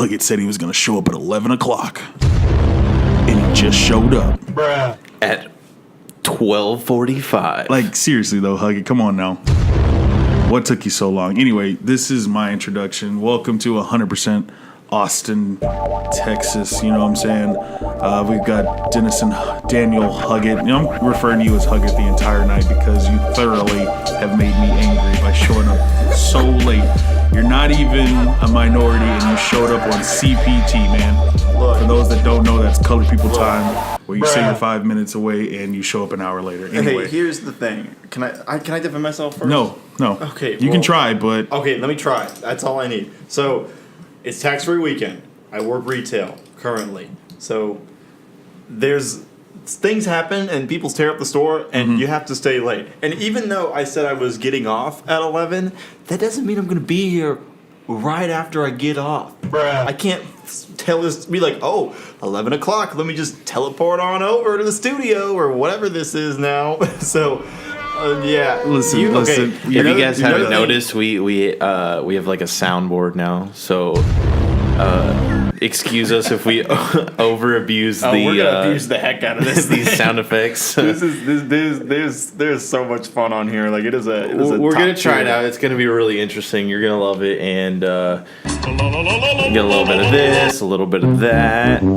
Huggett said he was going to show up at 11 o'clock. And he just showed up. Bruh. At 12:45. Like, seriously, though, Huggett, come on now. What took you so long? Anyway, this is my introduction. Welcome to 100% Austin, Texas. You know what I'm saying? We've got Daniel Huggett. You know, I'm referring to you as Huggett the entire night because you thoroughly have made me angry by showing up so late. You're not even a minority, and you showed up on CPT, man. Look. For those that don't know, that's colored people time, where you say Bruh. you're 5 minutes away and you show up an hour later. Anyway, Hey, here's the thing. Can I defend myself first? no. Okay, You can well- try, but Okay, let me try. That's all I need. So, it's tax-free weekend. I work retail currently. So, there's things happen and people tear up the store and you have to stay late. And even though I said I was getting off at 11, that doesn't mean I'm going to be here right after I get off. I can't tell this, be like, oh, 11 o'clock, let me just teleport on over to the studio or whatever this is now. So, yeah. listen. If you guys haven't thing- noticed, we have like a soundboard now, so excuse us if we over abuse Oh, the we're gonna abuse the heck out of this. these thing. sound effects. There's so much fun on here. Like it is a. We're gonna top try it tier. out. It's gonna be really interesting. You're gonna love it, and you get a little bit of this, a little bit of that. We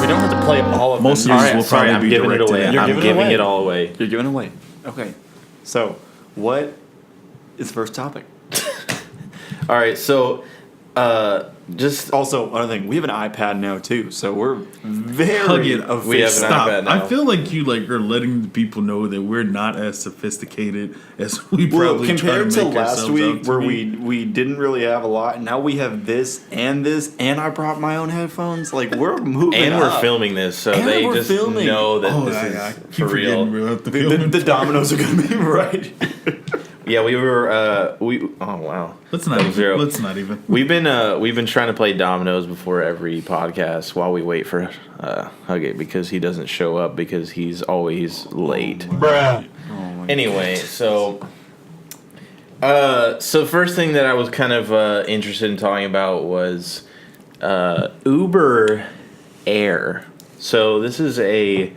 don't have to play all of Most them. of All these right, will sorry, probably I'm be giving it directed away. at- You're I'm giving it giving away. it all away. You're giving away. Okay. So, what is the first topic? All right, so just Also, another thing, we have an iPad now too, so we're very Huggett, We have an stop. iPad now. I feel like you are letting the people know that we're not as sophisticated as we well probably compared try to to make last ourselves week out to where be. we didn't really have a lot. Now we have this, and I brought my own headphones. Like we're moving, and we're up. filming this, so And they we're just filming. know that Oh, this I is keep for real. forgetting we're at the The filming part. dominoes are gonna be right. Yeah, we were. Oh wow. Let's not even. Zero. Let's not even. We've been trying to play dominoes before every podcast while we wait for Huggett because he doesn't show up because he's always late. Bruh. Anyway, so first thing that I was kind of interested in talking about was Uber Air. So this is I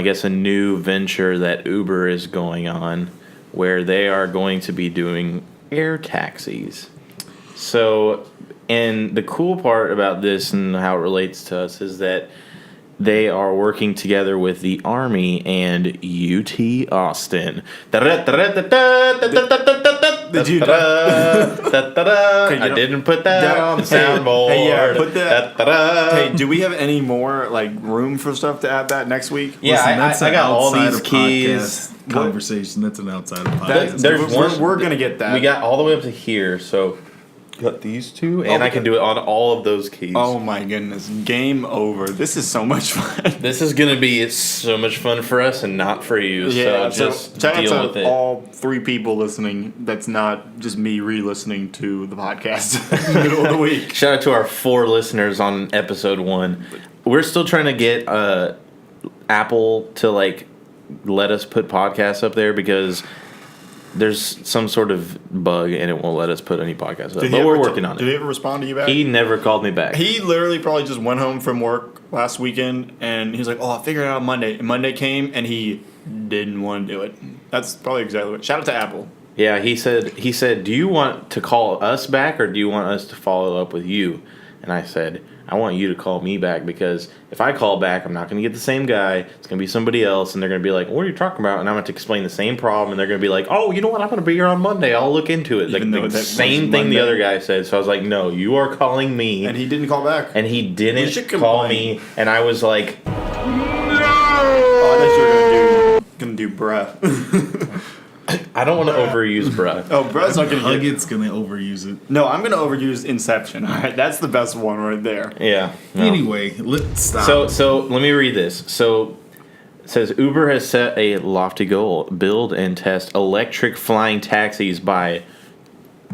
guess a new venture that Uber is going on, where they are going to be doing air taxis. So, and the cool part about this and how it relates to us is that they are working together with the Army and UT Austin. Did you? I didn't put that on the soundboard. Hey, yeah, put that. Da-da-da. Hey, do we have any more like room for stuff to add that next week? Yeah, Listen, that's I an got all outside these of keys. podcast conversation. That's an outside of That- podcast. There's we're one- gonna get that. We got all the way up to here, so got these two, and I can do it on all of those keys. Oh my goodness! Game over. This is so much fun. This is gonna be so much fun for us and not for you. Yeah, so just shout deal out with to it. all 3 people listening. That's not just me re-listening to the podcast in the middle of the week. Shout out to our 4 listeners on episode 1. We're still trying to get Apple to let us put podcasts up there because there's some sort of bug and it won't let us put any podcasts up. But we're working on Did it. he ever respond to you back? He never called me back. He literally probably just went home from work last weekend and he was like, "Oh, I'll figure it out on Monday." And Monday came and he didn't want to do it. That's probably exactly what. Shout out to Apple. Yeah, he said, "Do you want to call us back or do you want us to follow up with you?" And I said, "I want you to call me back because if I call back, I'm not going to get the same guy. It's going to be somebody else, and they're going to be like, 'What are you talking about?' And I'm going to explain the same problem, and they're going to be like, 'Oh, you know what? I'm going to be here on Monday. I'll look into it.'" Even though The that was same thing the Monday. other guy said. So I was like, "No, you are calling me." And he didn't call back. And he We didn't should call complain. me, and I was like, Oh, I thought you were gonna do bruh. "I don't want to overuse bruh." Oh, bruh's not gonna get. Huggett's gonna overuse it. No, I'm gonna overuse Inception. All right, that's the best one right there. Yeah. no. Anyway, let's stop. So let me read this. So it says Uber has set a lofty goal: build and test electric flying taxis by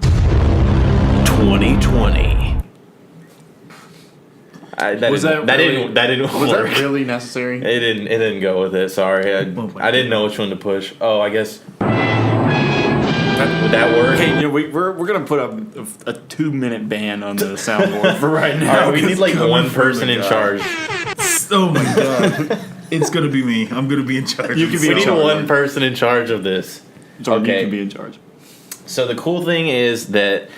2020. That didn't Was work. that really necessary? It didn't go with it. Sorry, I didn't know which one to push. Oh, I guess. That Would that work? Okay, we're gonna put a 2-minute ban on the soundboard for right now. All right, we need like one person in charge. Oh my god. It's gonna be me. I'm gonna be in charge. You can be We in need charge. one person in charge of this. Jordan, Okay. you can be in charge. So the cool thing is that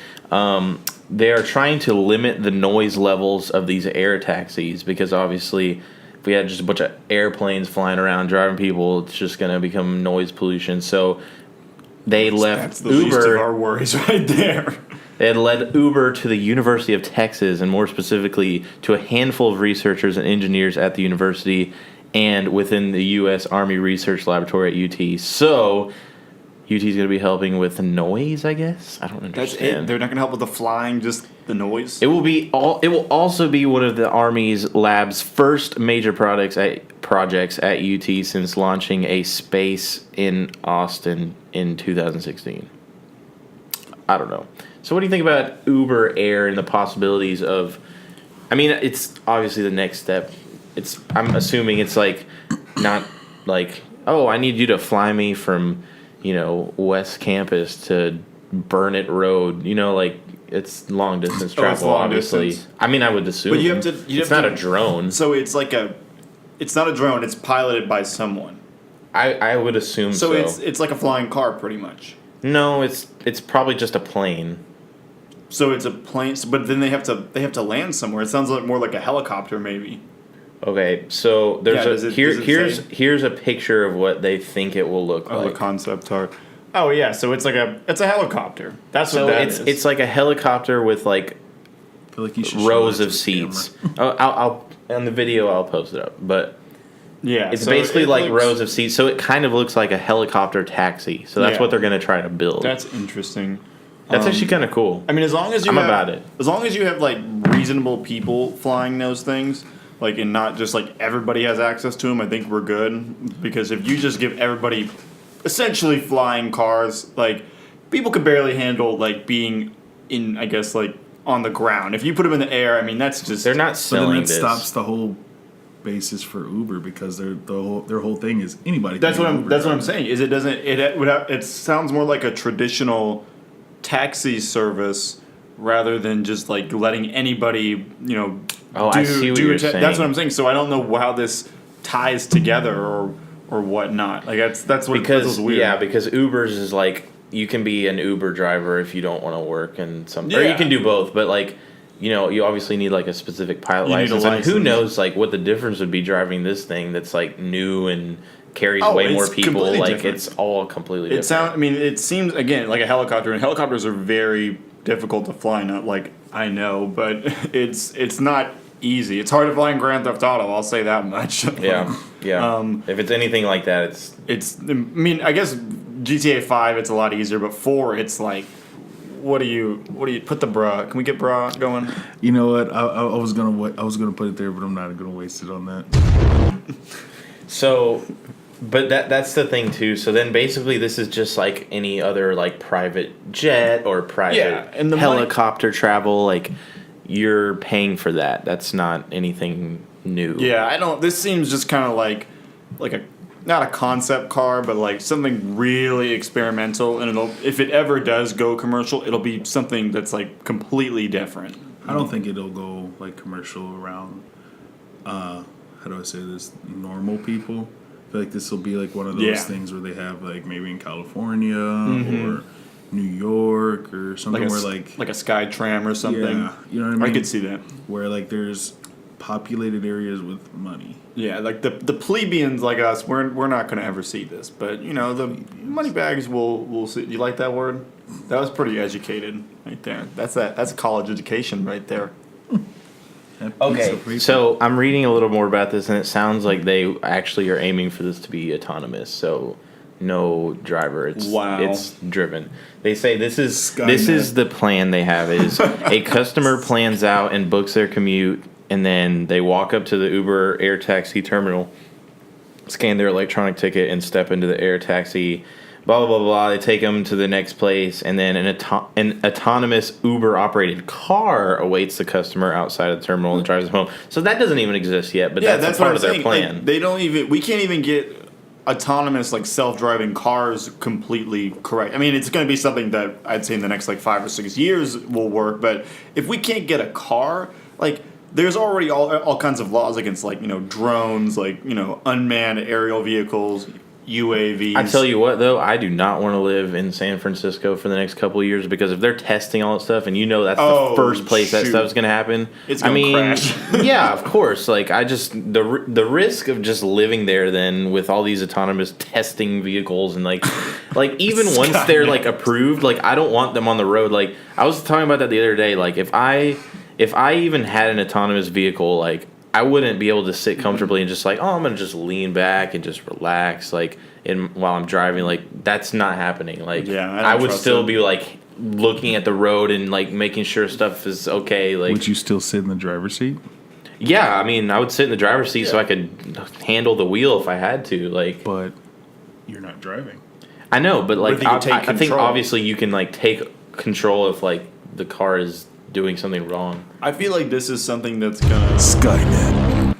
they are trying to limit the noise levels of these air taxis because obviously if we had just a bunch of airplanes flying around driving people, it's just going to become noise pollution. So they left That's the least of Uber. our worries right there. They had led Uber to the University of Texas, and more specifically to a handful of researchers and engineers at the university and within the U.S. Army Research Laboratory at UT. So UT is going to be helping with noise, I guess. I don't That's understand. it. They're not gonna help with the flying, just the noise. It will also be one of the Army's lab's first major projects at UT since launching a space in Austin in 2016. I don't know. So what do you think about UberAir and the possibilities of? I mean, it's obviously the next step. I'm assuming it's like not like, oh, I need you to fly me from, West Campus to Burnett Road. Like it's long distance travel. it's long obviously, distance. I mean, I would assume. But you have to. It's not a drone. So it's like it's not a drone. It's piloted by someone. I would assume so. So it's like a flying car, pretty much. No, it's probably just a plane. So it's a plane, but then they have to land somewhere. It sounds like more like a helicopter, maybe. Okay, so there's does it say? here's a picture of what they think it will look Oh, like. the concept art. Oh yeah, so it's a helicopter. That's So what that it's is. it's like a helicopter with like I feel like you should show rows that of to the seats. camera. I'll on the video I'll post it up, but yeah. it's so basically it like looks- rows of seats. So it kind of looks like a helicopter taxi. So that's Yeah. what they're going to try to build. That's interesting. That's actually kind of cool. I mean, as long as you I'm have, about it. As long as you have like reasonable people flying those things, like and not just like everybody has access to them, I think we're good. Because if you just give everybody essentially flying cars, like people could barely handle like being in, I guess, like on the ground. If you put them in the air, I mean, that's just They're not But then selling that this. stops the whole basis for Uber because their whole thing is anybody. That's can what be an I'm. Uber That's what I'm driver. saying. Is it doesn't it would have, it sounds more like a traditional taxi service rather than just like letting anybody Oh, I see what you're saying. That's what I'm saying. So I don't know how this ties together or whatnot. Like that's what Because feels weird. because Uber's is like you can be an Uber driver if you don't want to work and or you Yeah. can do both, but like you obviously need like a specific pilot You need a license. And who license. knows like what the difference would be driving this thing that's like new and carries Oh, way more it's people. completely Like different. it's all completely It different. I mean, it seems again like a helicopter, and helicopters are very difficult to fly. Not like I know, but it's not easy. It's hard to fly in Grand Theft Auto. I'll say that much. Yeah. If it's anything like that, It's. I mean, I guess GTA 5 it's a lot easier, but 4 it's like, what do you put the bra? Can we get bra going? You know what? I was gonna put it there, but I'm not gonna waste it on that. so. But that's the thing too. So then basically this is just like any other like private jet or private Yeah, and the helicopter travel. Like you're paying for that. That's not anything new. Yeah, I don't. This seems just kind of like a not a concept car, but like something really experimental. And if it ever does go commercial, it'll be something that's like completely different. I don't think it'll go like commercial around. How do I say this? Normal people. I feel like this will be like one of those Yeah. things where they have like maybe in California or New York or something where like a sky tram or something. yeah, you know what I mean. I could see that. Where like there's populated areas with money. Yeah, like the plebeians like us, we're not going to ever see this, but the money bags will see. You like that word? That was pretty educated right there. That's a college education right there. That piece Okay, of paper. so I'm reading a little more about this, and it sounds like they actually are aiming for this to be autonomous. So no driver. It's driven. They say this is the plan they have is a customer plans out and books their commute, and then they walk up to the Uber air taxi terminal, scan their electronic ticket, and step into the air taxi. Blah blah blah blah. They take them to the next place, and then an autonomous Uber-operated car awaits the customer outside of the terminal and drives them home. So that doesn't even exist yet, but that's a part of their plan. Like, they don't even. We can't even get autonomous, like self-driving cars completely correct. I mean, it's going to be something that I'd say in the next like 5 or 6 years will work. But if we can't get a car, like there's already all kinds of laws against like drones, like unmanned aerial vehicles, UAVs. I tell you what, though, I do not want to live in San Francisco for the next couple of years because if they're testing all that stuff, and that's the first place that stuff's going to happen. It's going to crash. Yeah, of course. Like, the risk of just living there then with all these autonomous testing vehicles and like even once they're like approved, like I don't want them on the road. Like I was talking about that the other day. Like if I even had an autonomous vehicle, like I wouldn't be able to sit comfortably and just like, I'm gonna just lean back and just relax, like, while I'm driving. Like that's not happening. Like, I would still be like looking at the road and like making sure stuff is okay. Like, would you still sit in the driver's seat? Yeah, I mean, I would sit in the driver's seat so I could handle the wheel if I had to. Like, but you're not driving. I know, but like, I think control? obviously you can like take control if like the car is doing something wrong. I feel like this is something that's gonna SKYNET.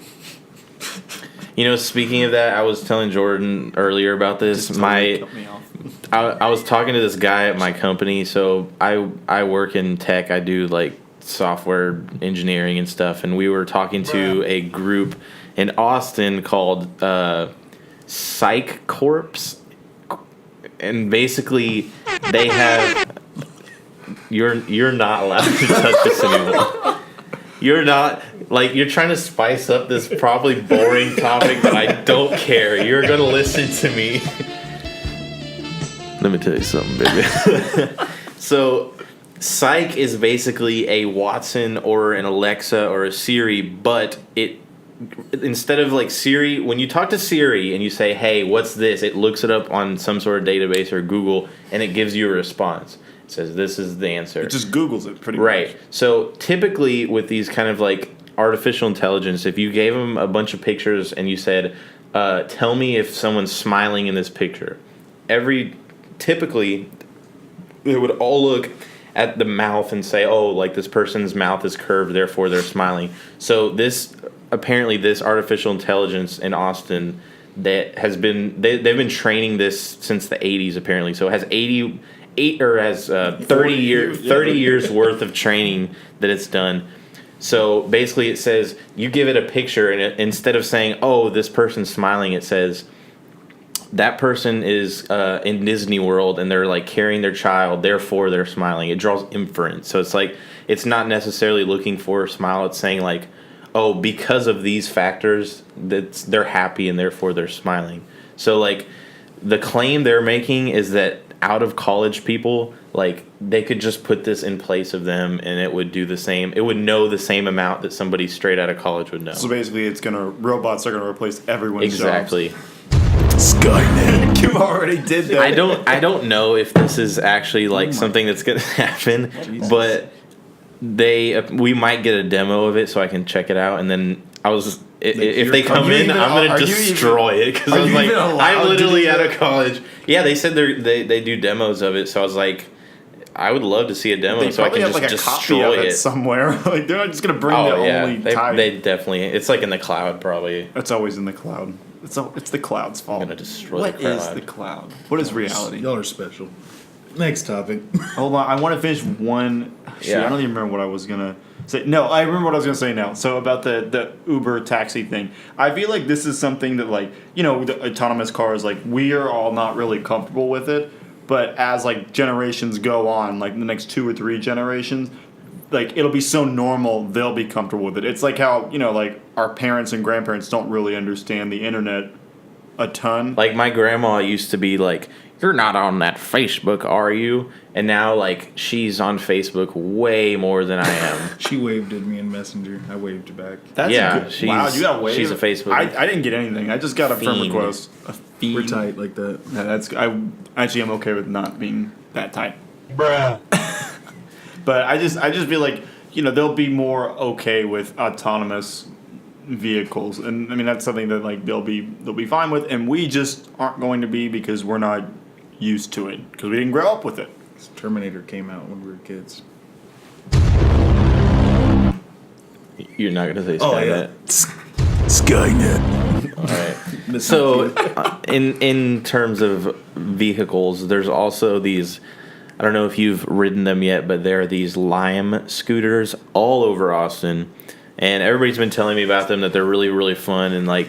Speaking of that, I was telling Jordan earlier about this. I was talking to this guy at my company. So I work in tech. I do like software engineering and stuff. And we were talking to a group in Austin called Psych Corps. And basically, they have. You're not allowed to touch this anymore. You're not, like, you're trying to spice up this probably boring topic, but I don't care. You're going to listen to me. Let me tell you something, baby. So, Psych is basically a Watson or an Alexa or a Siri, but instead of like Siri, when you talk to Siri and you say, hey, what's this? It looks it up on some sort of database or Google, and it gives you a response. It says, this is the answer. It just Googles it pretty much. Right. So typically with these kind of like artificial intelligence, if you gave them a bunch of pictures and you said, tell me if someone's smiling in this picture, typically they would all look at the mouth and say, oh, like this person's mouth is curved, therefore they're smiling. So apparently this artificial intelligence in Austin that has been, they've been training this since the 80s apparently. So it has 30 years worth of training that it's done. So basically it says you give it a picture and instead of saying, oh, this person's smiling, it says that person is in Disney World and they're like carrying their child, therefore they're smiling. It draws inference. So it's like, it's not necessarily looking for a smile. It's saying like, oh, because of these factors, they're happy and therefore they're smiling. So like the claim they're making is that out of college people, like they could just put this in place of them and it would do the same. It would know the same amount that somebody straight out of college would know. So basically robots are gonna replace everyone's exactly. jobs. SKYNET. You already did that. I don't know if this is actually like something that's gonna happen, but we might get a demo of it so I can check it out, and then if they come in, I'm gonna destroy it because I was like, I'm literally out of college. Yeah, they said they do demos of it, so I was like, I would love to see a demo so I can just destroy it somewhere. Like they're not just gonna bring the only type. They definitely. It's like in the cloud probably. It's always in the cloud. It's the cloud's fault. I'm gonna destroy What the cloud. is the cloud? What is reality? Y'all are special. Next topic. Hold on, I want to finish one. Shoot, I don't even remember what I was gonna say. No, I remember what I was gonna say now. So about the Uber taxi thing, I feel like this is something that like the autonomous cars, like we are all not really comfortable with it. But as like generations go on, like the next 2 or 3 generations, like it'll be so normal they'll be comfortable with it. It's like how like our parents and grandparents don't really understand the internet a ton. Like my grandma used to be like, you're not on that Facebook, are you? And now like she's on Facebook way more than I am. She waved at me in Messenger. I waved back. That's wow, you got a wave. She's a Facebook. I didn't get anything. I just got a friend Fiend. request. A fiend. We're tight like that. Yeah, I'm okay with not being that tight. Bruh. But I just feel like they'll be more okay with autonomous vehicles, and I mean that's something that like they'll be fine with, and we just aren't going to be because we're not used to it because we didn't grow up with it. Terminator came out when we were kids. You're not gonna say Oh SKYNET. yeah, SKYNET. All right. So, in terms of vehicles, there's also these. I don't know if you've ridden them yet, but there are these Lime scooters all over Austin, and everybody's been telling me about them, that they're really, really fun, and like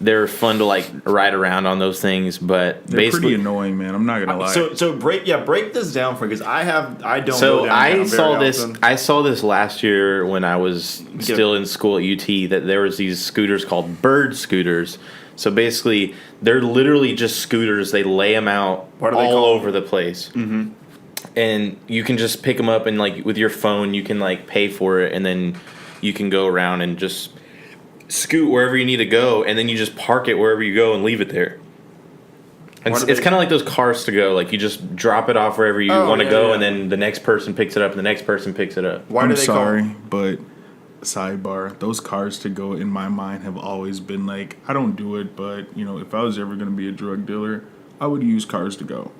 they're fun to like ride around on those things. But They're basically, pretty annoying, man. I'm not gonna lie. So break this down for me, because I don't. So go downtown I saw very this. often. I saw this last year when I was still in school at UT. That there was these scooters called Bird scooters. So basically, they're literally just scooters. They lay them out What are they all called? over the place, and you can just pick them up and like with your phone, you can like pay for it, and then you can go around and just scoot wherever you need to go, and then you just park it wherever you go and leave it there. And it's kind of like those cars to go. Like you just drop it off wherever you want to go, and then the next person picks it up, and the next person picks it up. Why do I'm they sorry, call? but sidebar, those cars to go in my mind have always been like, I don't do it, but you know, if I was ever going to be a drug dealer, I would use cars to go,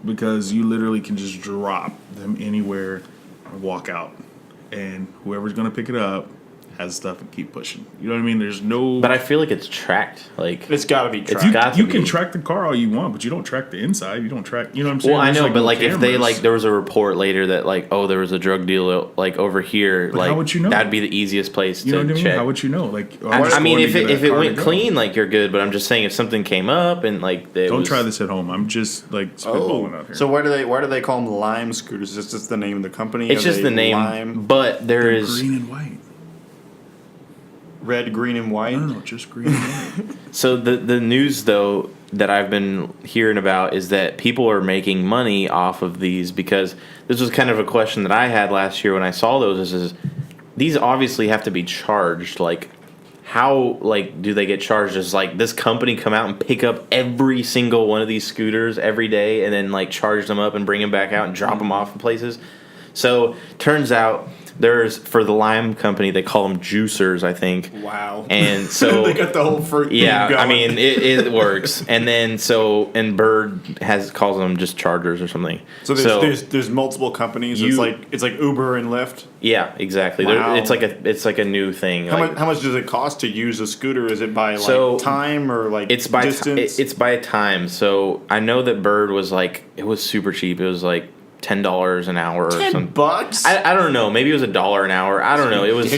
because you literally can just drop them anywhere and walk out, and whoever's going to pick it up has stuff and keep pushing. You know what I mean? There's no. But I feel like it's tracked. Like It's got to be It's tracked. got to you be. can track the car all you want, but you don't track the inside. You don't track. You know what I'm saying? Well, I There's, know, but no like if they cameras. like, there was a report later that like, oh, there was a drug deal like over here. But like, how would you know? That'd be the easiest place You know to what I mean? check. How would you know? Like, I mean, if it went clean, like you're good. But I'm just saying, if something came up and like, Don't try this at home. I'm just like spitballing out here. So why do they call them Lime scooters? Is this just the name of the company? It's Are just they the name, Lime, but there is. green and white. red, green, and white. No, just green and white. So the news though that I've been hearing about is that people are making money off of these, because this was kind of a question that I had last year when I saw those. Is these obviously have to be charged? Like, how like do they get charged? Does like this company come out and pick up every single one of these scooters every day and then like charge them up and bring them back out and drop them off in places? So turns out there's, for the Lime company, they call them juicers, I think. Wow. And so they got the whole fruit thing yeah, going. I mean it works. And then and Bird calls them just chargers or something. So there's multiple companies. It's like Uber and Lyft. Yeah, exactly. Wow. It's like a new thing. How much does it cost to use a scooter? Is it by time or like it's by distance? it's by time. So I know that Bird was like, it was super cheap. It was like $10 an hour or something. $10? I don't know. Maybe it was $1 an hour. I don't know. It was.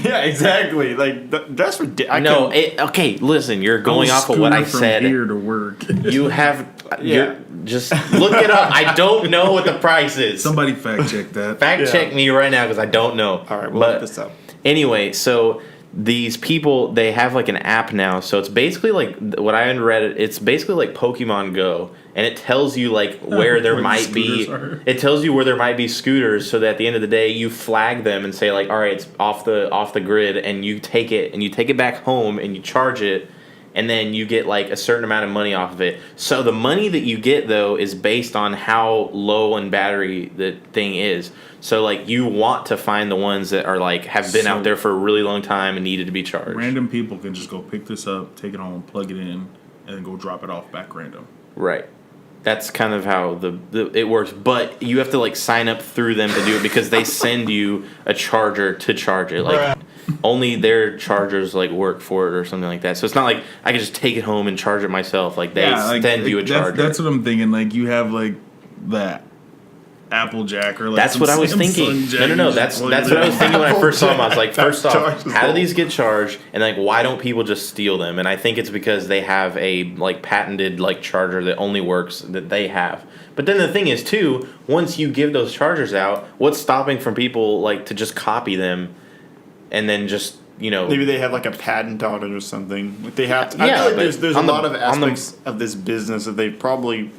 Yeah, exactly. Like that's ridiculous. No, okay. Listen, you're going off of what I said. Here to work. You have. Yeah. Just look it up. I don't know what the price is. Somebody fact check that. Fact check me right now, because I don't know. All right, we'll look this up. Anyway, so these people, they have like an app now. So it's basically like what I read. It's basically like Pokemon Go, and it tells you like where there Where the might be. scooters are. It tells you where there might be scooters, so that at the end of the day, you flag them and say like, all right, it's off the grid, and you take it back home and you charge it. And then you get like a certain amount of money off of it. So the money that you get though is based on how low in battery the thing is. So like you want to find the ones that are like have been out there for a really long time and needed to be charged. Random people can just go pick this up, take it home, plug it in, and then go drop it off back random. Right. That's kind of how it works. But you have to like sign up through them to do it, because they send you a charger to charge it. Like only their chargers like work for it or something like that. So it's not like I can just take it home and charge it myself. Like they send you a charger. That's what I'm thinking. Like you have like that Applejack or like that's some what I was Samsung thinking. jack No. you That's just what plug it I in. was thinking when I first saw them. I was like, first off, charges how do all. these get charged? And like, why don't people just steal them? And I think it's because they have a like patented like charger that only works that they have. But then the thing is too, once you give those chargers out, what's stopping from people like to just copy them and then just, you know, Maybe they have like a patent on it or something. Like they have to. Yeah, I feel like but there's a on the- lot of on the- aspects of this business that they probably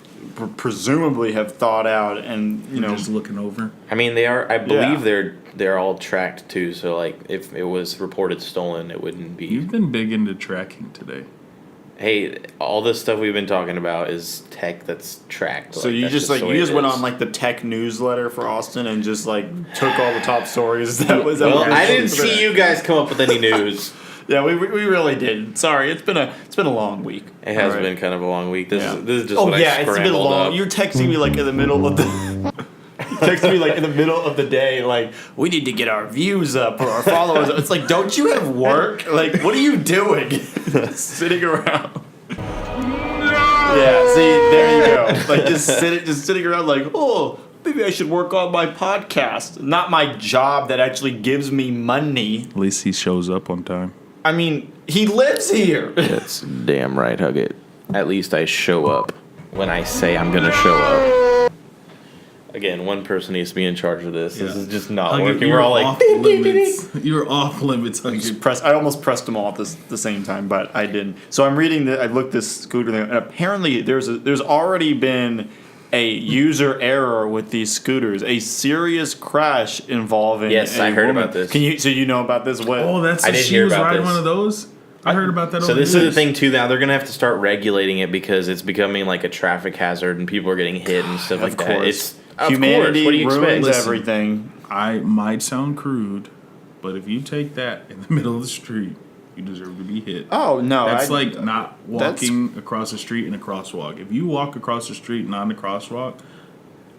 presumably have thought out, and you know, just looking over. I mean, they are. I believe Yeah. they're all tracked too. So like, if it was reported stolen, it wouldn't be. You've been big into tracking today. Hey, all this stuff we've been talking about is tech that's tracked. so Like, you that's just the like way you just it went is. on like the tech newsletter for Austin and just like took all the top stories. That was Well, what I you didn't did see today. you guys come up with any news. Yeah, we really did. Sorry, it's been a long week. It has All right. been kind of a long week. This Yeah. is this is just Oh what I yeah, it's been scrambled long. up. You're texting me like in the middle of the. texted me like in the middle of the day, like, we need to get our views up or our followers. It's like, don't you have work? Like, what are you doing? Sitting around. Yeah, see, there you go. Like, just sitting around like, oh, maybe I should work on my podcast. Not my job that actually gives me money. At least he shows up on time. I mean, he lives here. That's damn right, Hugget. At least I show up when I say I'm gonna show up. Again, one person needs to be in charge of this. This is just not working. We're all like, You're off limits. I almost pressed them all at the same time, but I didn't. So I'm reading I looked this scooter thing, and apparently there's already been a user error with these scooters, a serious crash involving. Yes, I heard about this. So you know about this? What? Oh, that's I didn't she hear was about riding this. one of those. I heard about that. So this is the thing too. Now they're gonna have to start regulating it because it's becoming like a traffic hazard and people are getting hit and stuff like that. It's humanity what do you ruins expect? everything. I might sound crude, but if you take that in the middle of the street, you deserve to be hit. Oh no, That's like not walking across the street in a crosswalk. If you walk across the street not in a crosswalk,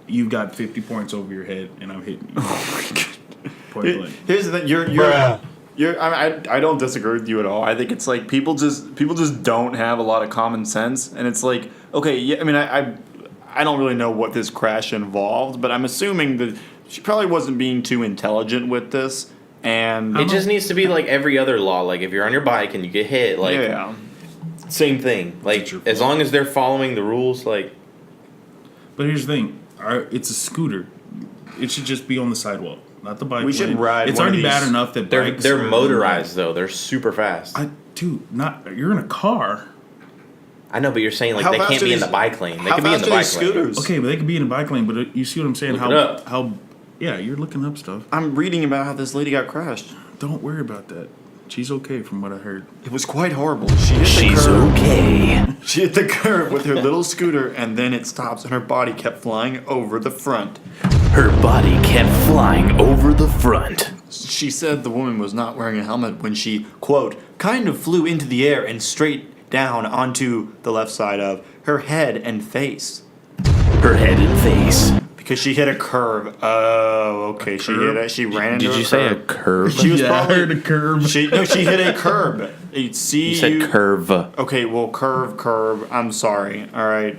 you've got 50 points over your head, and I'm hitting you. Oh my God. Point blank. Here's the thing. I don't disagree with you at all. I think it's like people just don't have a lot of common sense, and it's like, okay, yeah. I mean, I don't really know what this crash involved, but I'm assuming that she probably wasn't being too intelligent with this, and It just needs to be like every other law. Like if you're on your bike and you get hit, like yeah. same thing. Like as long as they're following the rules, like. But here's the thing: it's a scooter. It should just be on the sidewalk, not the bike. We should ride. It's one already of these. bad enough that bikes They're are- motorized though. They're super fast. You're in a car. I know, but you're saying like How they fast can't are be in these- the bike lane. They How can be in fast the are bike these lane. scooters? Okay, but they could be in a bike lane. But you see what I'm saying? Look it up. How? Yeah, you're looking up stuff. I'm reading about how this lady got crashed. Don't worry about that. She's okay, from what I heard. It was quite horrible. She hit the curb. okay. She hit the curb with her little scooter, and then it stops, and her body kept flying over the front. Her body kept flying over the front. She said the woman was not wearing a helmet when she, quote, kind of flew into the air and straight down onto the left side of her head and face. Her head and face. Because she hit a curb. Oh, okay. She hit it. She ran into Did you a say a curb. curve? She was Yeah, probably, I heard a curb. She hit a curb. You You said curve. Okay, well, curb. I'm sorry. All right.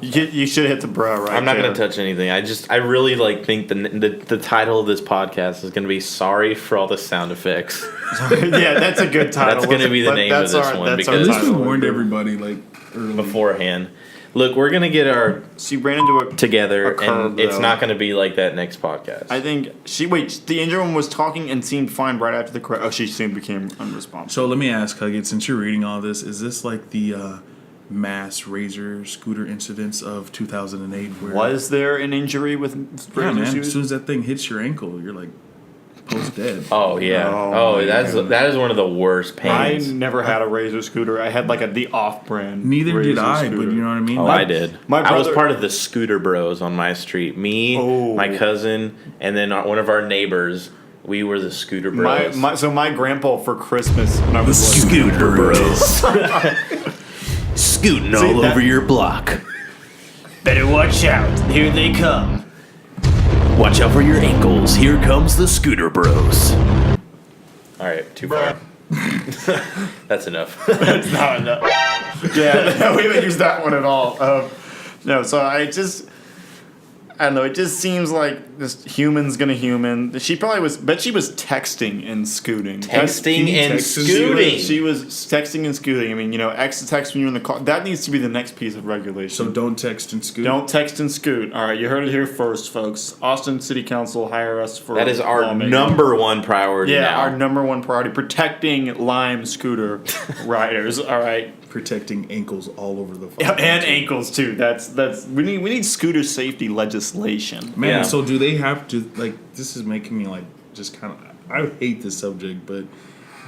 You should hit the bro right I'm not there. going to touch anything. I really like think the title of this podcast is going to be "Sorry for all the sound effects." Yeah, that's a good title. That's gonna be the But name of that's this our- one, that's our because- At least we title. warned everybody like early. beforehand. Look, we're gonna get our She ran into a together, A curb, and it's though. not gonna be like that next podcast. I think the injured one was talking and seemed fine right after the crash. Oh, she soon became unresponsive. So let me ask, Hugget, since you're reading all this, is this like the mass razor scooter incidents of 2008? Where, Was there an injury with yeah, razor man, as shoes? soon as that thing hits your ankle, you're like post dead. Oh yeah. Oh, my That is one of the worst I pains. never had a razor scooter. I had like the off-brand. Neither did razor I, scooter. but you know what I mean? Oh, Like, I did. my I was brother- part of the scooter bros on my street. Me, Oh. my cousin, and then one of our neighbors. We were the scooter bros. My grandpa for Christmas when I was scooter bros. Scooting all that- over your block. better watch out. Here they come. Watch out for your ankles. Here comes the scooter bros. All right, too far. That's enough. That's not enough. Yeah, we haven't used that one at all. No, so I don't know. It just seems like this human's gonna human. She probably was, bet she was texting and scooting. Texting and scooting. She was texting and scooting. I mean, exit text when you're in the car. That needs to be the next piece of regulation. So don't text and scoot. Don't text and scoot. All right, you heard it here first, folks. Austin City Council hire us for That is our lawmaking. number one priority Yeah, now. our number one priority: protecting Lime scooter riders. All right. protecting ankles all over the Yeah, fucking and too. ankles too. That's we need scooter safety legislation. Man, Yeah. so do they have to, like, this is making me, like, just kind of, I hate this subject, but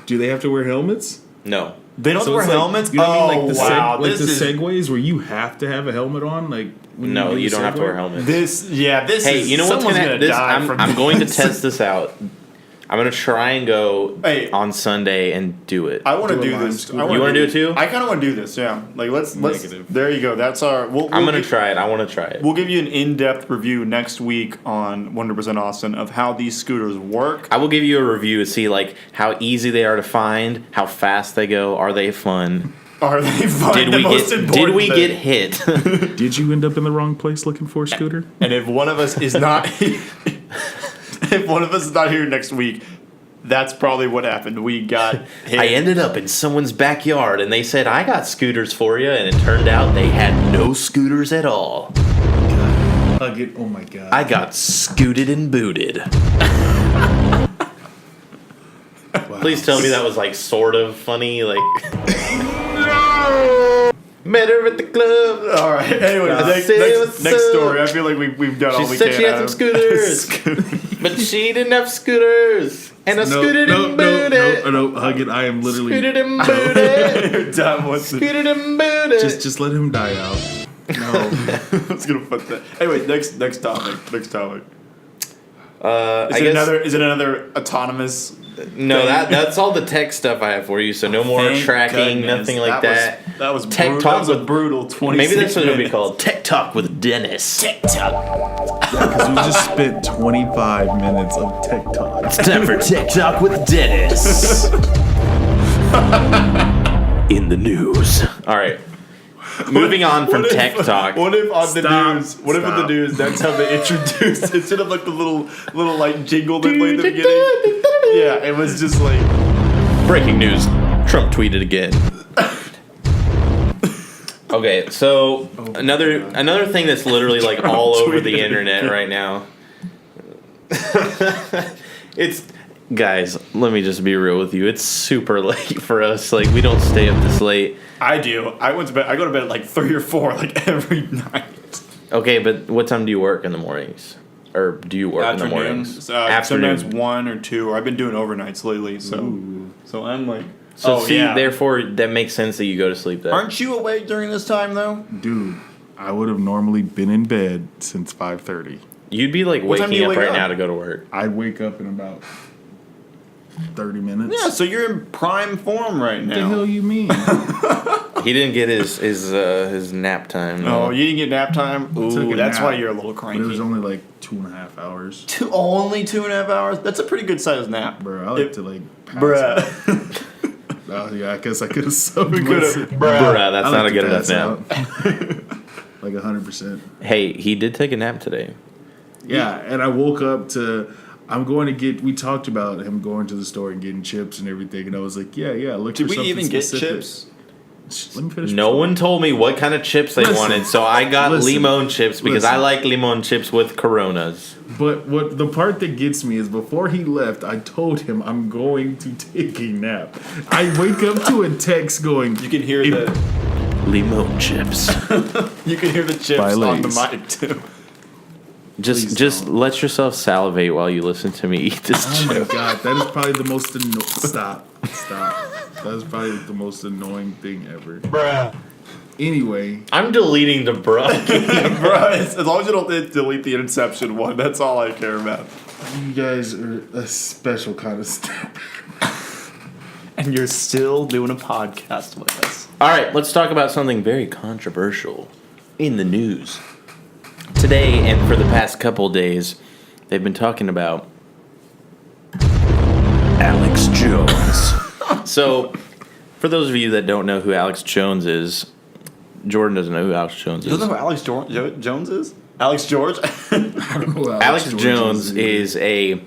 do they have to wear helmets? No. They don't So wear it's like, helmets. You know what I mean? Oh Like the, wow, like this the is segways where you have to have a helmet on? Like, when No, do you the don't have to Segway? wear helmets. this. Yeah, this Hey, is. you know what's someone's gonna? gonna This, die I'm from going to this. test this out. I'm gonna try and go Hey. on Sunday and do it. I want to Do a do lime this. scooter. You wanna do it too? I kind of want to do this. Yeah. Like let's. Negative. There you go. That's our. I'm gonna try it. I want to try it. We'll give you an in-depth review next week on 100% Austin of how these scooters work. I will give you a review to see like how easy they are to find, how fast they go, are they fun? Are they fun? Did The we most get important thing. hit? Did you end up in the wrong place looking for a scooter? And if one of us is not, if one of us is not here next week, that's probably what happened. We got hit. I ended up in someone's backyard and they said, I got scooters for you. And it turned out they had no scooters at all. Hug it. Oh my god. I got scooted and booted. Wow. Please tell me that was like sort of funny. Like, met her at the club. All right. Anyway, next story. I feel like we've done all She we said can. she had some scooters, but she didn't have scooters. And I scooted and booted. No, hug it. I am literally Scooted and booted. You're done with it. Scooted and booted. just let him die out. No, I was gonna put that. Anyway, next topic. Is it another autonomous? No, thing? that's all the tech stuff I have for you. So no more Thank tracking, goodness. nothing like that. That was Tech brutal. talk That was a with- brutal 26 Maybe that's what it'll be minutes. called. Tech Talk with Dennis. Tech Talk. Because we just spent 25 minutes of tech talk. It's time for Tech Talk with Dennis. In the news. All right. Moving on from Tech Talk. What if on the Stop. news? What if on the Stop. news? That's how they introduced instead of like the little like jingle they played at the beginning. Yeah, it was just like Breaking news. Trump tweeted again. Okay, so another thing that's literally like all over the tweeted internet again. right now. It's guys, let me just be real with you. It's super late for us. Like we don't stay up this late. I do. I went to bed. I go to bed at like 3 or 4 like every night. Okay, but what time do you work in the mornings? Or do you work in the mornings? Sometimes 1 or 2. Or I've been doing overnights lately. So I'm like. So oh, see, yeah. therefore that makes sense that you go to sleep then. Aren't you awake during this time though? Dude, I would have normally been in bed since 5:30. You'd be like What time do waking you up wake right up? now to go to work. I wake up in about 30 minutes. Yeah. So you're in prime form right What the hell now. you mean? He didn't get his nap time. Oh, you didn't get nap time. took Ooh, a that's nap, why you're a little But cranky. it was only like 2.5 hours. Only 2.5 hours. That's a pretty good sized nap, Bro, I like to like pass out. bruh. Oh, yeah, I guess I could have subbed We myself. could have, Bruh, bruh. that's I not a like to good enough pass nap. out. Like 100%. Hey, he did take a nap today. Yeah, and I woke up to. I'm going to get. We talked about him going to the store and getting chips and everything, and I was like, yeah. Look Did for we something even get specific. chips? Let me finish. No one told me what kind of chips they Listen, wanted, so I got listen, limon chips because I listen. like limon chips with Coronas. But what the part that gets me is before he left, I told him I'm going to take a nap. I wake up to a text going, You can hear It- the Limon chips. you can hear the chips By on the Lay's. mic too. just don't. let yourself salivate while you listen to me eat this oh my chip. god, that is probably the most stop. That is probably the most annoying thing ever. Bruh. Anyway, I'm deleting the bro. Bruh, as long as you don't delete the Inception one, that's all I care about. you guys are a special kind of stupid. And you're still doing a podcast with us. All right, let's talk about something very controversial in the news. Today and for the past couple days, they've been talking about Alex Jones. So, for those of you that don't know who Alex Jones is, Jordan doesn't know who Alex Jones You don't is. know who Alex Jones is? Alex George? I don't know who Alex George Jones either.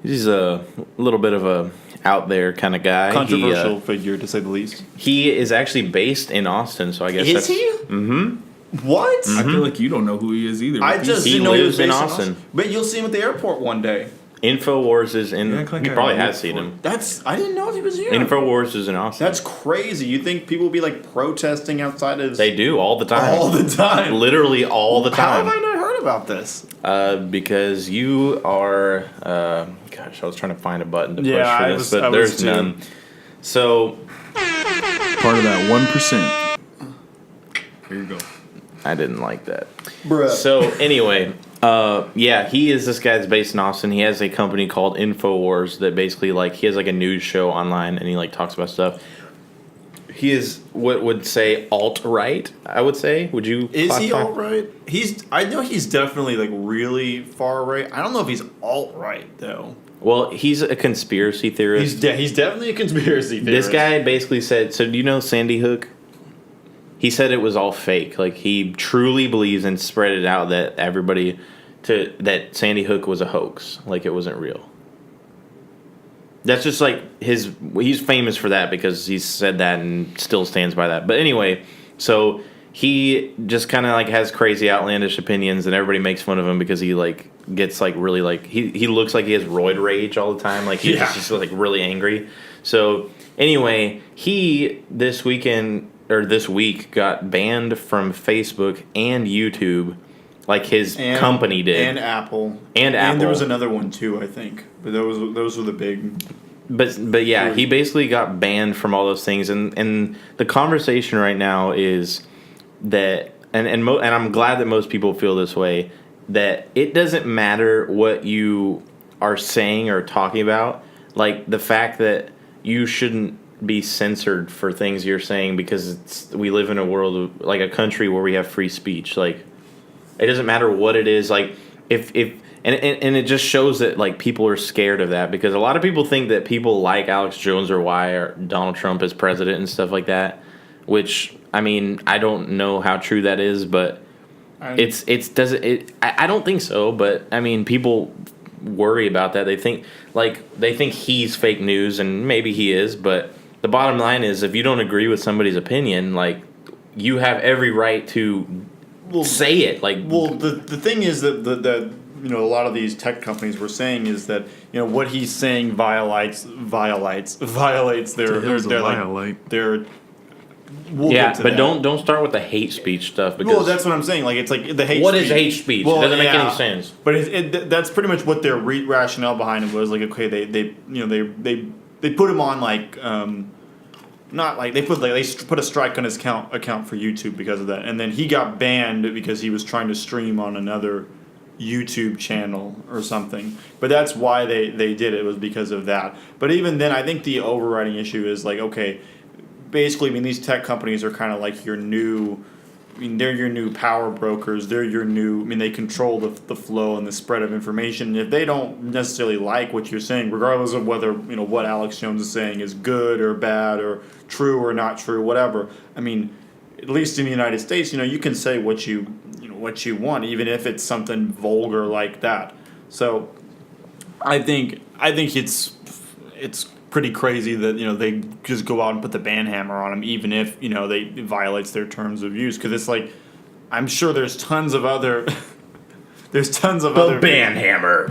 he's a little bit of a out there kind of guy. Controversial figure, to say the least. He is actually based in Austin, so I guess Is that's, he? Mm-hmm. What? I feel like you don't know who he is either. I just He didn't know he lives was in based Austin. But you'll see him at the airport one day. Infowars is in. You act like You I probably work have seen for him. I didn't know if he was here. Infowars is in Austin. That's crazy. You think people will be like protesting outside his They do all the time. all the time? Literally all the How have time. I not heard about this? Because you are. Gosh, I was trying to find a button to push Yeah, for I this, was- but I was there's too. none. So part of that 1%. Here you go. I didn't like that. Bruh. So anyway, Yeah, he is this guy that's based in Austin. He has a company called Infowars that basically he has like a news show online and he like talks about stuff. He is what would say alt-right, I would say. Would you Is he classify- alt-right? I know he's definitely like really far right. I don't know if he's alt-right though. Well, he's a conspiracy theorist. He's definitely a conspiracy theorist. This guy basically said, so do you know Sandy Hook? He said it was all fake. Like, he truly believes and spread it out that that Sandy Hook was a hoax. Like, it wasn't real. That's just like he's famous for that because he's said that and still stands by that. But anyway, so he just kind of like has crazy outlandish opinions and everybody makes fun of him because he like gets like really like he looks like he has roid rage all the time. Like he's just like really angry. So anyway, he this week got banned from Facebook and YouTube. Like his company did, and Apple, and there was another one too, I think. But those were the big. But yeah, he basically got banned from all those things, and the conversation right now is that, and I'm glad that most people feel this way, that it doesn't matter what you are saying or talking about, like the fact that you shouldn't be censored for things you're saying because we live in a world of, like a country where we have free speech, like. It doesn't matter what it is, like if and it just shows that like people are scared of that because a lot of people think that people like Alex Jones or why or Donald Trump as president and stuff like that, which I mean I don't know how true that is, but I don't think so, but I mean people worry about that. They think he's fake news and maybe he is, but the bottom line is if you don't agree with somebody's opinion, like you have every right to say it. Like, the thing is that a lot of these tech companies were saying is that what he's saying violates their but don't start with the hate speech stuff because that's what I'm saying. Like it's like the hate. What speech. Is hate speech? Well, it doesn't make any sense. But that's pretty much what their rationale behind it was. Like okay, they put him on like. Not like they put a strike on his account for YouTube because of that, and then he got banned because he was trying to stream on another YouTube channel or something. But that's why they did it, was because of that. But even then, I think the overriding issue is like okay, basically, I mean these tech companies are kind of like your new. I mean, they're your new power brokers. They're your new. I mean, they control the flow and the spread of information. And if they don't necessarily like what you're saying, regardless of whether what Alex Jones is saying is good or bad or true or not true, whatever. I mean, at least in the United States, you can say what you want, even if it's something vulgar like that. So, I think it's pretty crazy that they just go out and put the ban hammer on him, even if it violates their terms of use. Because it's like, I'm sure there's tons of other ban hammer.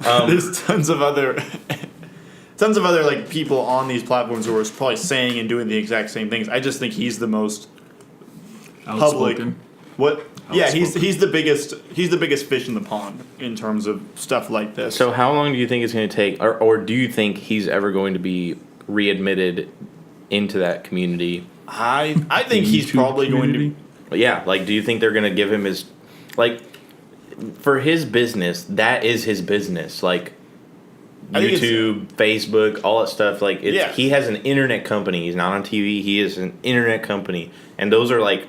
There's tons of other like people on these platforms who are probably saying and doing the exact same things. I just think he's the most public. What? Yeah, he's the biggest fish in the pond in terms of stuff like this. So how long do you think it's going to take, or do you think he's ever going to be readmitted into that community? I think he's probably going to. Yeah, like do you think they're going to give him his like for his business? That is his business, like YouTube, Facebook, all that stuff. Like he has an internet company. He's not on TV. He is an internet company, and those are like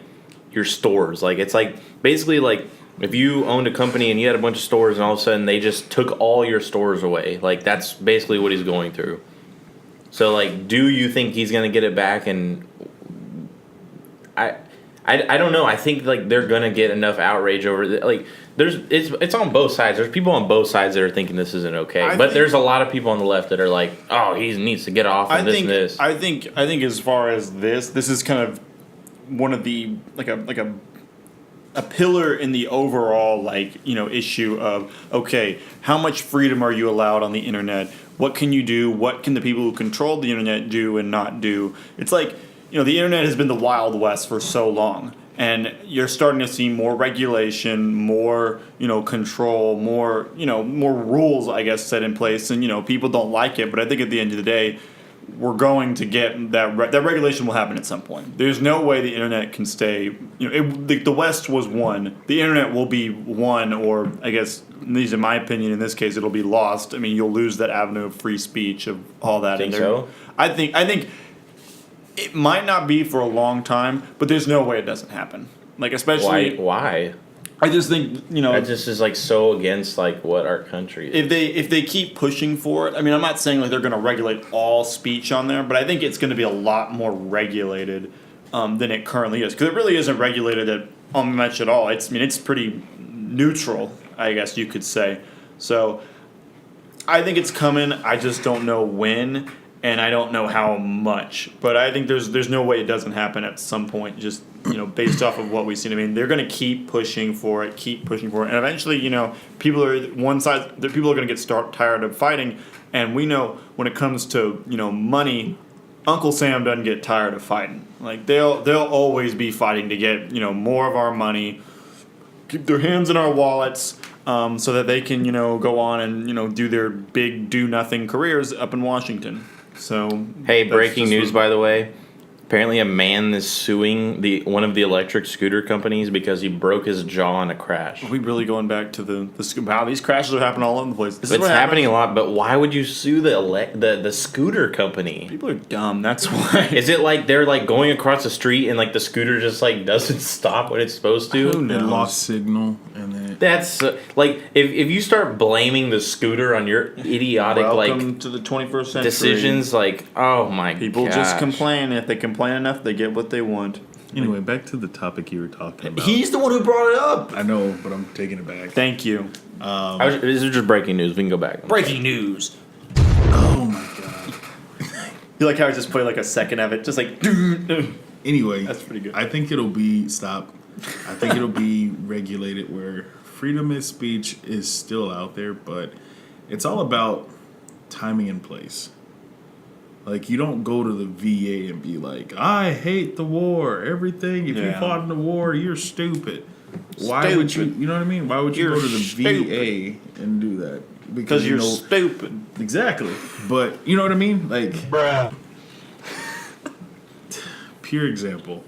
your stores. Like it's like basically like if you owned a company and you had a bunch of stores and all of a sudden they just took all your stores away. Like that's basically what he's going through. So like, do you think he's gonna get it back? And I don't know. I think like they're gonna get enough outrage over it. Like it's on both sides. There's people on both sides that are thinking this isn't okay. But there's a lot of people on the left that are like, oh, he needs to get off and this. I think as far as this is kind of one of the like a pillar in the overall issue of okay, how much freedom are you allowed on the internet? What can you do? What can the people who control the internet do and not do? It's like the internet has been the Wild West for so long, and you're starting to see more regulation, more control, more more rules, I guess, set in place, and people don't like it. But I think at the end of the day, we're going to get that regulation will happen at some point. There's no way the internet can stay. The West was one. The internet will be one, or I guess, at least in my opinion, in this case, it'll be lost. I mean, you'll lose that avenue of free speech of all that. Think so? I think it might not be for a long time, but there's no way it doesn't happen. Like especially Why? I just think That just is like so against like what our country is. if they keep pushing for it, I mean, I'm not saying like they're going to regulate all speech on there, but I think it's going to be a lot more regulated than it currently is, because it really isn't regulated much at all. It's pretty neutral, I guess you could say. So I think it's coming. I just don't know when, and I don't know how much. But I think there's no way it doesn't happen at some point. Just based off of what we've seen. I mean, they're going to keep pushing for it, and eventually, people are going to get tired of fighting. And we know when it comes to money, Uncle Sam doesn't get tired of fighting. Like they'll always be fighting to get more of our money, keep their hands in our wallets, so that they can go on and do their big do nothing careers up in Washington. So Hey, breaking news, by the way. Apparently, a man is suing one of the electric scooter companies because he broke his jaw in a crash. Are we really going back to wow, these crashes are happening all over the place. It's happening a lot, but why would you sue the scooter company? People are dumb. That's why. Is it like they're like going across the street and like the scooter just like doesn't stop when it's supposed to? Who knows? It lost signal, and then That's like if you start blaming the scooter on your idiotic Welcome to the 21st century. decisions, like oh my god, People just complain. If they complain enough, they get what they want. anyway, back to the topic you were talking about. He's the one who brought it up. I know, but I'm taking it back. Thank you. This is just breaking news. We can go back. Breaking news. Oh my god. You like how I just played like a second of it, just like. Anyway, That's pretty good. I think it'll be regulated where freedom of speech is still out there, but it's all about timing and place. Like, you don't go to the VA and be like, I hate the war, everything. If you fought in the war, you're stupid. Why would you know what I mean? Why would you go to the VA and do that? Because you're stupid. Exactly. But, you know what I mean? Like, Bruh. pure example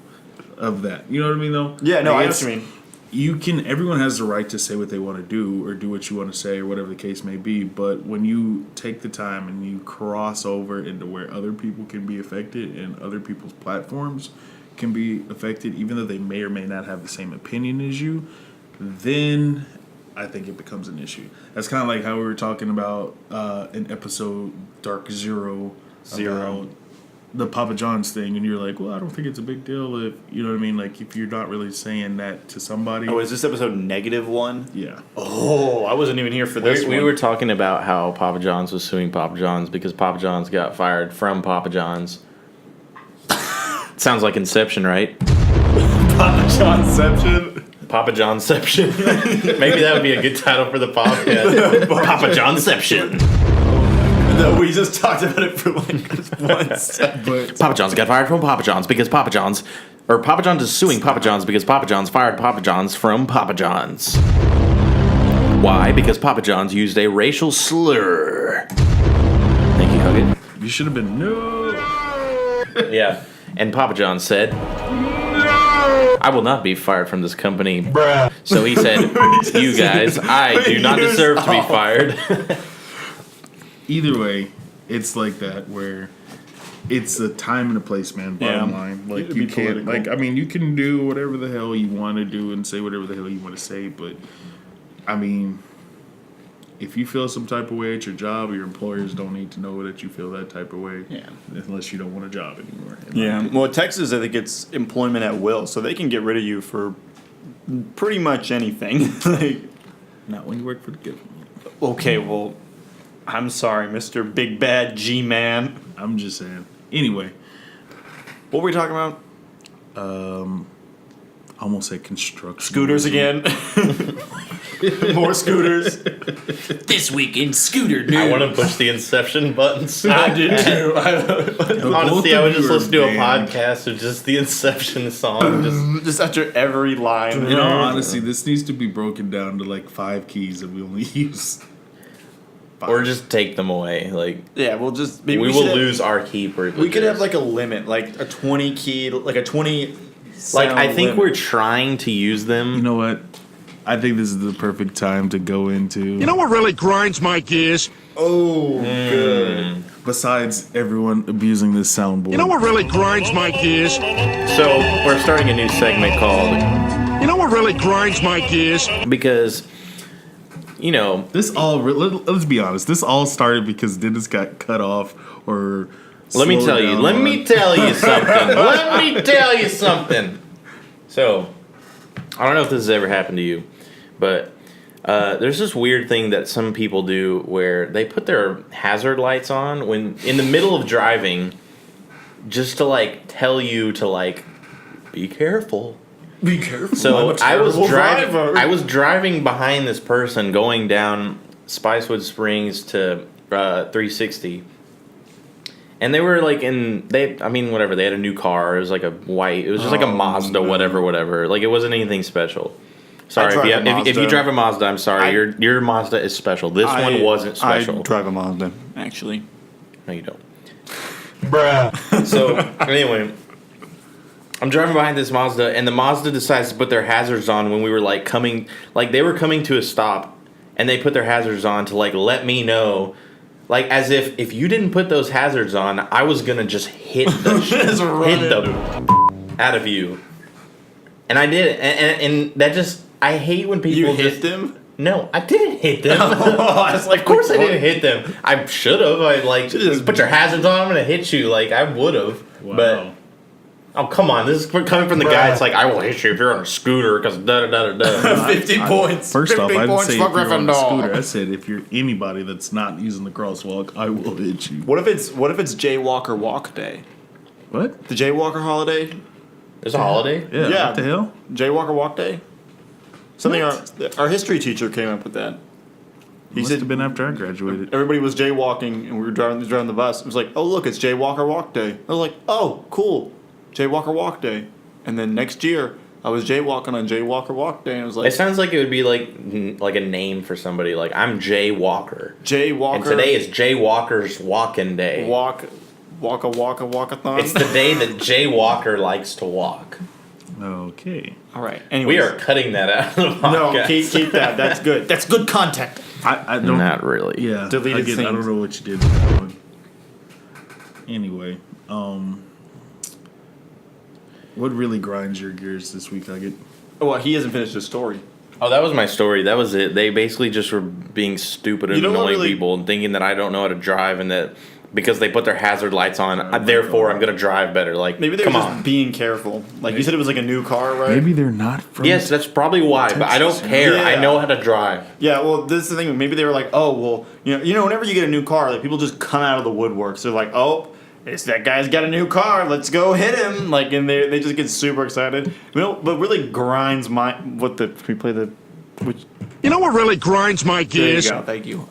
of that. You know what I mean, though? Yeah, no, Like, I know what you mean. Everyone has the right to say what they want to do or do what you want to say or whatever the case may be. But when you take the time and you cross over into where other people can be affected and other people's platforms can be affected, even though they may or may not have the same opinion as you, then I think it becomes an issue. That's kind of like how we were talking about in episode Dark Zero. About the Papa John's thing, and you're like, well, I don't think it's a big deal if, you know what I mean, like, if you're not really saying that to somebody. Oh, is this episode -1? Yeah. Oh, I wasn't even here for this We one. were talking about how Papa John's was suing Papa John's because Papa John's got fired from Papa John's. Sounds like Inception, right? Papa Johnception. Papa Johnception. Maybe that would be a good title for the podcast. Papa Johnception. No, we just talked about it for like 1 second. But Papa John's got fired from Papa John's because Papa John's is suing Papa John's because Papa John's fired Papa John's from Papa John's. Why? Because Papa John's used a racial slur. Thank you, Huggett. you should have been, no. Yeah. And Papa John said, I will not be fired from this company. Bruh. So he said, you guys, I do not deserve to be fired. Either way, it's like that where it's a time and a place, man. Bottom line, like It'd you be can't, political. like, I mean, you can do whatever the hell you want to do and say whatever the hell you want to say, but I mean, if you feel some type of way at your job, your employers don't need to know that you feel that type of way. Yeah. Unless you don't want a job anymore. Yeah. Well, Texas, I think it's employment at will, so they can get rid of you for pretty much anything. Like, Not when you work for the government. okay, well, I'm sorry, Mr. Big Bad G-Man. I'm just saying. Anyway, What were we talking about? I almost said construction. Scooters again. More scooters. This week in scooter news. I want to push the Inception buttons. I did too. Honestly, I would just listen to a podcast of just the Inception song. Just after every line. In all honesty, this needs to be broken down to like 5 keys that we only use. Or just take them away. Like, Yeah, we'll just maybe we should will have- lose our key privileges. We could have like a limit, like a 20 key, like a 20. Like, I think limit. we're trying to use them. You know what? I think this is the perfect time to go into. You know what really grinds my gears? Oh, good. Besides everyone abusing this soundboard. You know what really grinds my gears? So, we're starting a new segment called You know what really grinds my gears? Because, you know, This all, let's be honest, this all started because Dennis got cut off or. let me slowed tell you. down Let on- me tell you something. Let me tell you something. So, I don't know if this has ever happened to you, but there's this weird thing that some people do where they put their hazard lights on when in the middle of driving, just to like tell you to like be careful. Be careful. So I'm a I was terrible driving. driver. I was driving behind this person going down Spicewood Springs to 360, and they were like whatever. They had a new car. It was like a white. It was just like a Mazda, whatever. Like it wasn't anything special. Sorry drive a if you Mazda. drive a Mazda. I'm sorry. I- Your Mazda is special. This one wasn't special. I drive a Mazda, actually. No, you don't. Bruh. So anyway, I'm driving behind this Mazda, and the Mazda decides to put their hazards on when we were like coming, like they were coming to a stop, and they put their hazards on to like let me know, like as if you didn't put those hazards on, I was gonna just hit the Just run hit the out of you, and I did it, and that just I hate when people You just hit them? No, I didn't hit them. I was like, Of course I what? didn't hit them. I should have. I like Just- put your hazards on. I'm gonna hit you. Like I would have. Wow. But oh come on, this is coming from the guy. It's like I will hit you if you're on a scooter because da da da da. 50 points. First off, 50 I didn't points say if for you're on a Gryffindor. scooter. I said if you're anybody that's not using the crosswalk, I will hit you. What if it's Jaywalker Walk Day? What? The Jaywalker holiday? There's a holiday. Yeah. Yeah. What the hell? Jaywalker Walk Day? Something our history teacher came up with that. He Must said have been after I graduated. everybody was jaywalking and we were driving the bus. It was like, oh look, it's Jaywalker Walk Day. I was like, oh cool, Jaywalker Walk Day. And then next year I was jaywalking on Jaywalker Walk Day, and I was It like, sounds like it would be like a name for somebody. Like I'm Jay Walker, Jaywalker. and today is Jay Walker's walking day. walkathon. It's the day that Jay Walker likes to walk. Okay. All right. Anyways. We are cutting that out of the podcast. No, keep that. That's good. That's good content. I don't. Not really. Yeah. Deleted I scenes. don't know what you did with that one. Anyway, what really grinds your gears this week, I get? Well, he hasn't finished his story. Oh, that was my story. That was it. They basically just were being stupid and You know what annoying really- people and thinking that I don't know how to drive and that because they put their hazard lights on, therefore I'm going to drive better. Like, Maybe they're come just on. being careful. Like you said, it was like a new car, right? Maybe they're not from. Yes, that's probably why, but I don't Texas, care. yeah. I know how to drive. Yeah, well, this is the thing. Maybe they were like, oh, well, whenever you get a new car, like people just come out of the woodworks. They're like, oh, it's that guy's got a new car. Let's go hit him. Like, and they just get super excited. But really grinds my can we play the which. You know what really grinds my There you gears? go. Thank you.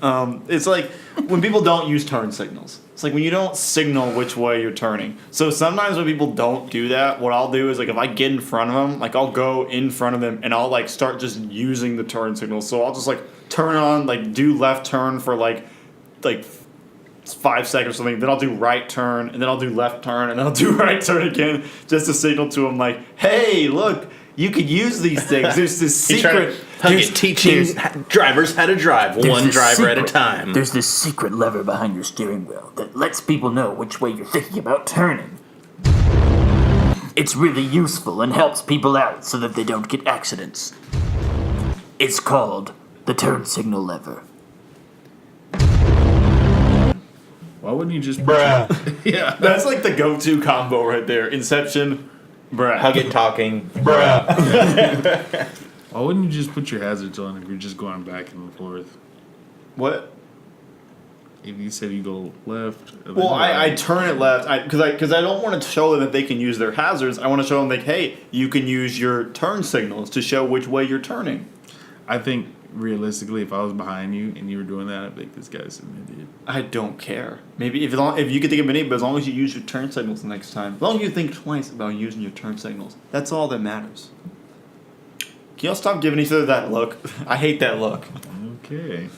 It's like when people don't use turn signals. It's like when you don't signal which way you're turning. So sometimes when people don't do that, what I'll do is like if I get in front of them, like I'll go in front of them and I'll like start just using the turn signal. So I'll just like turn on, like do left turn for like 5 seconds or something. Then I'll do right turn and then I'll do left turn and then I'll do right turn again just to signal to them like, hey, look, you could use these things. There's this He's trying secret. to teaching drivers how to drive one this driver at a secret- time. There's this secret lever behind your steering wheel that lets people know which way you're thinking about turning. It's really useful and helps people out so that they don't get accidents. It's called the turn signal lever. Why wouldn't you just? Yeah, that's like the go-to combo right there. Inception, bruh. Hug it talking. Why wouldn't you just put your hazards on if you're just going back and forth? What? If you said you go left. and then Well, I right. turn it left because I don't want to show them that they can use their hazards. I want to show them like, hey, you can use your turn signals to show which way you're turning. I think realistically, if I was behind you and you were doing that, I'd think this guy's an idiot. I don't care. Maybe if you could think of any, but as long as you use your turn signals the next time, as long as you think twice about using your turn signals, that's all that matters. Can y'all stop giving each other that look? I hate that look. Okay.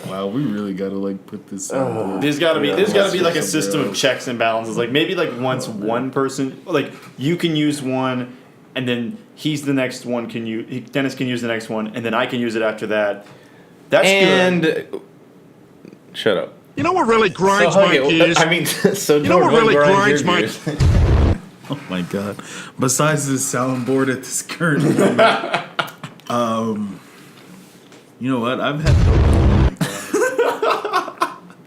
Wow, we really gotta like put this. Oh, There's gotta be like a system of checks and balances. Like maybe like once one person, like you can use one, and then he's the next one. Dennis can use the next one, and then I can use it after that. That's good. Shut up. You know what really grinds my gears? I mean, so You know what really grinds my oh my god! Besides this soundboard at this current moment, you know what? I've had.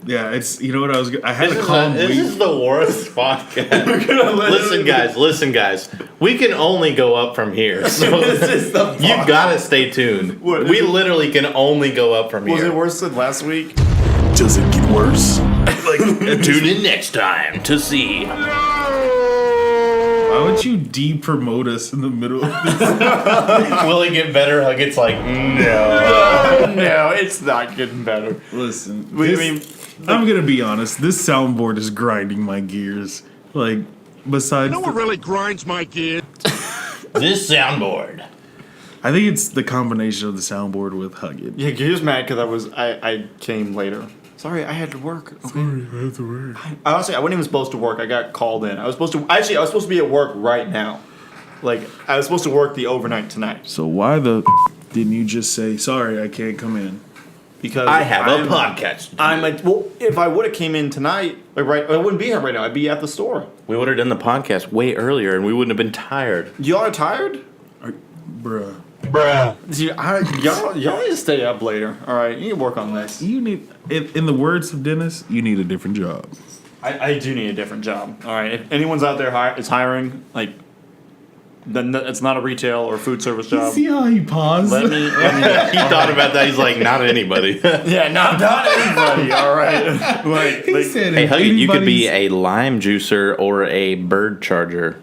Yeah, it's you know what I had a calm week. This is the worst podcast. Listen, guys. We can only go up from here. So you gotta stay tuned. We literally can only go up from here. Was it worse than last week? Does it get worse? Tune in next time to see. Why would you de-promote us in the middle of this? Will it get better? Like it's like no. No, it's not getting better. Listen, I'm gonna be honest. This soundboard is grinding my gears. Like, besides, You know what really grinds my gears? This soundboard. I think it's the combination of the soundboard with Hug It. Yeah, you're just mad because I came later. Sorry, I had to work. Okay. Sorry, I have to work. Honestly, I wasn't even supposed to work. I got called in. I was supposed to be at work right now. Like I was supposed to work the overnight tonight. So why the didn't you just say sorry? I can't come in. Because I have a podcast. If I would have came in tonight, I wouldn't be here right now. I'd be at the store. We would have done the podcast way earlier, and we wouldn't have been tired. Y'all are tired? Bruh. Y'all need to stay up later. All right, you need to work on this. You need, in the words of Dennis, you need a different job. I do need a different job. All right, if anyone's out there is hiring, like, then it's not a retail or food service job. See how he paused? Let me He thought about that. He's like, not anybody. yeah, not anybody. All right. He said, Hey, if Huggy, you could be anybody's- a lime juicer or a bird charger.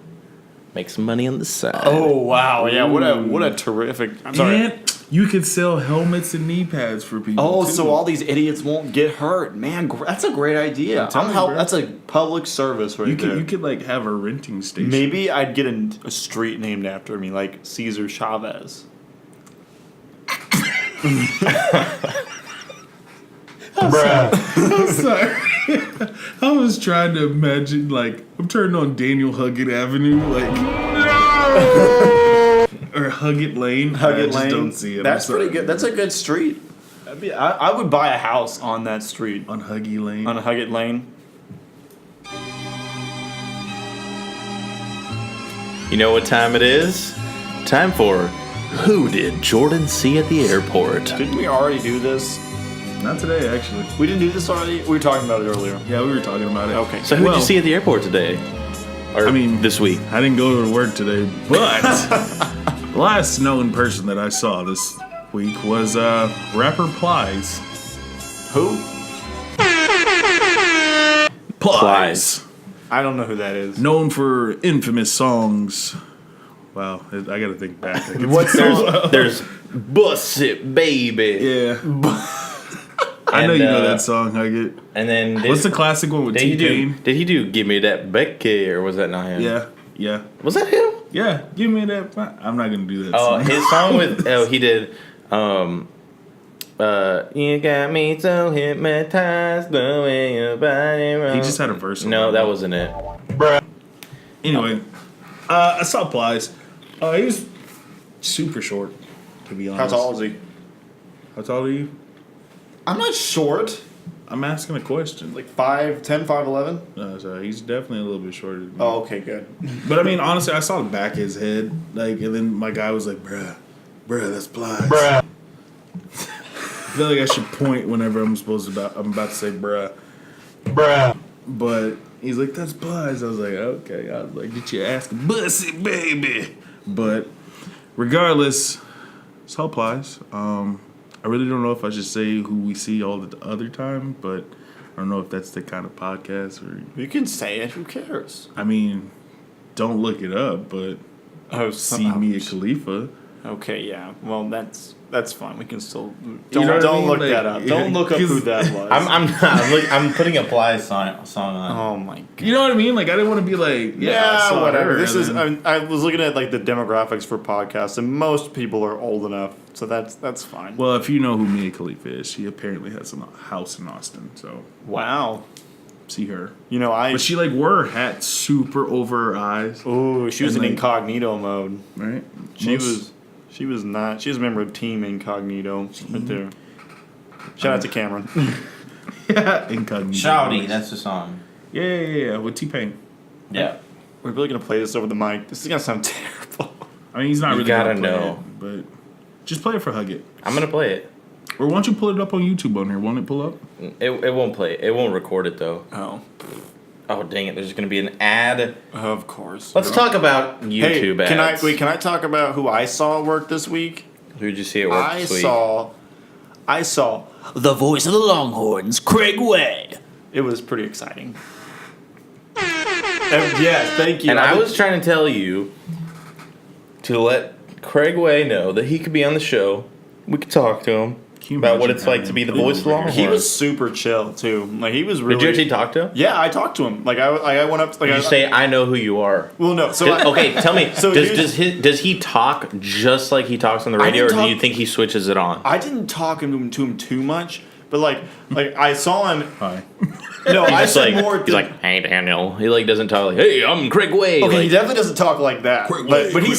Make some money on the side. Oh wow! Yeah, what a terrific. I'm sorry. And you could sell helmets and knee pads for people. Oh, too. so all these idiots won't get hurt, man. That's a great idea. bro. That's a public service right there. You could like have a renting station. Maybe I'd get a street named after me, like Cesar Chavez. I'm sorry. I was trying to imagine, like, I'm turning on Daniel Huggett Avenue, like, or Huggett Lane. I just don't see it. That's I'm sorry. pretty good. That's a good street. I would buy a house on that street. On Huggy Lane. On Huggett Lane. You know what time it is? Time for Who Did Jordan See at the Airport? Didn't we already do this? Not today, actually. We didn't do this already? We were talking about it earlier. Yeah, we were talking about it. Okay. So who did you see at the airport today? Or this week? I didn't go to work today, but the last known person that I saw this week was rapper Plies. Who? Plies. I don't know who that is. Known for infamous songs. Wow, I gotta think back. What song? There's Bust It, Baby. Yeah. I know you know that song, Huggett. And then What's the classic one with T-Pain? Did he do Give Me That Becky, or was that not him? Yeah. Was that him? Yeah, give me that. I'm not gonna do that. Oh, song. his song with he did you got me so hypnotized the way your body rolls. He just had a verse. No, that wasn't it. Anyway, I saw Plies. He was super short, to be honest. How tall is he? How tall are you? I'm not short. I'm asking a question. Like 5'10", 5'11". No, sorry, he's definitely a little bit shorter than me. Oh, okay, good. But I mean, honestly, I saw the back of his head, like, and then my guy was like, bruh, that's Plies. Bruh. I feel like I should point whenever I'm about to say bruh. Bruh. But he's like, that's Plies. I was like, okay. I was like, get your ass bust it, baby. But regardless, saw Plies. I really don't know if I should say who we see all the other time, but I don't know if that's the kind of podcast or. You can say it. Who cares? I mean, don't look it up, but see Mia Khalifa. Okay, yeah. Well, that's fine. We can still know don't what I mean? look Like, that up. Don't look up who 'cause that was. I'm putting a Ply song on. oh my god. You know what I mean? Like I didn't want to be like, I saw whatever. her, This and is. then- I was looking at like the demographics for podcasts, and most people are old enough, so that's fine. Well, if you know who Mia Khalifa is, she apparently has a house in Austin. So Wow. see her. You know, But she like wore her hat super over her eyes, Oh, she was and, in like- incognito mode. right? She was not. She was a member of Team Incognito right there. Shout out to Cameron. Incognito. Shouty, that's the song. Yeah, with T-Pain. Yeah. We're really gonna play this over the mic. This is gonna sound terrible. I mean, he's not You really gotta gonna play know. it, but just play it for Hug It. I'm gonna play it. Or why don't you pull it up on YouTube on here? Won't it pull up? It won't play. It won't record it though. Oh, Oh dang it! There's gonna be an ad. of course. Let's talk about YouTube ads. Can I talk about who I saw at work this week? Who'd you see at work this week? I saw. The voice of the Longhorns, Craig Way. It was pretty exciting. Yes, thank you. And I was trying to tell you to let Craig Way know that he could be on the show. We could talk to him Can you about what imagine it's like having to be the him voice of the over here? Longhorns. He was super chill too. Like he was really. Did you actually talk to him? Yeah, I talked to him. Like I went up. Like Did you say I know who you are? Well, no. So Okay, tell me. So does he talk just like he talks on the radio, or didn't do you talk- think he switches it on? I didn't talk to him too much, but like I saw him. Hi. No, I Just said like, more. he's like, hey Daniel. He like doesn't talk like, hey, I'm Craig Way. Okay, he Like, definitely doesn't talk like that. Quick But way, he quick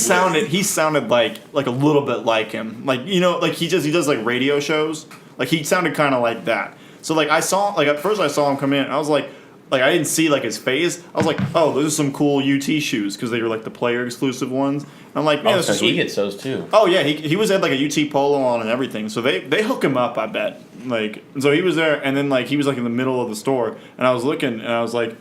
sounded like a little bit like him. Like like he does like radio shows. Like he sounded kind of like that. So like I saw at first I saw him come in. I was like I didn't see like his face. I was like, oh, those are some cool UT shoes because they were like the player exclusive ones. I'm like, man, oh, that's so so he sweet. gets those too. Oh yeah, he was at like a UT polo on and everything. So they hook him up, I bet. Like so he was there, and then like he was like in the middle of the store, and I was looking, and I was like,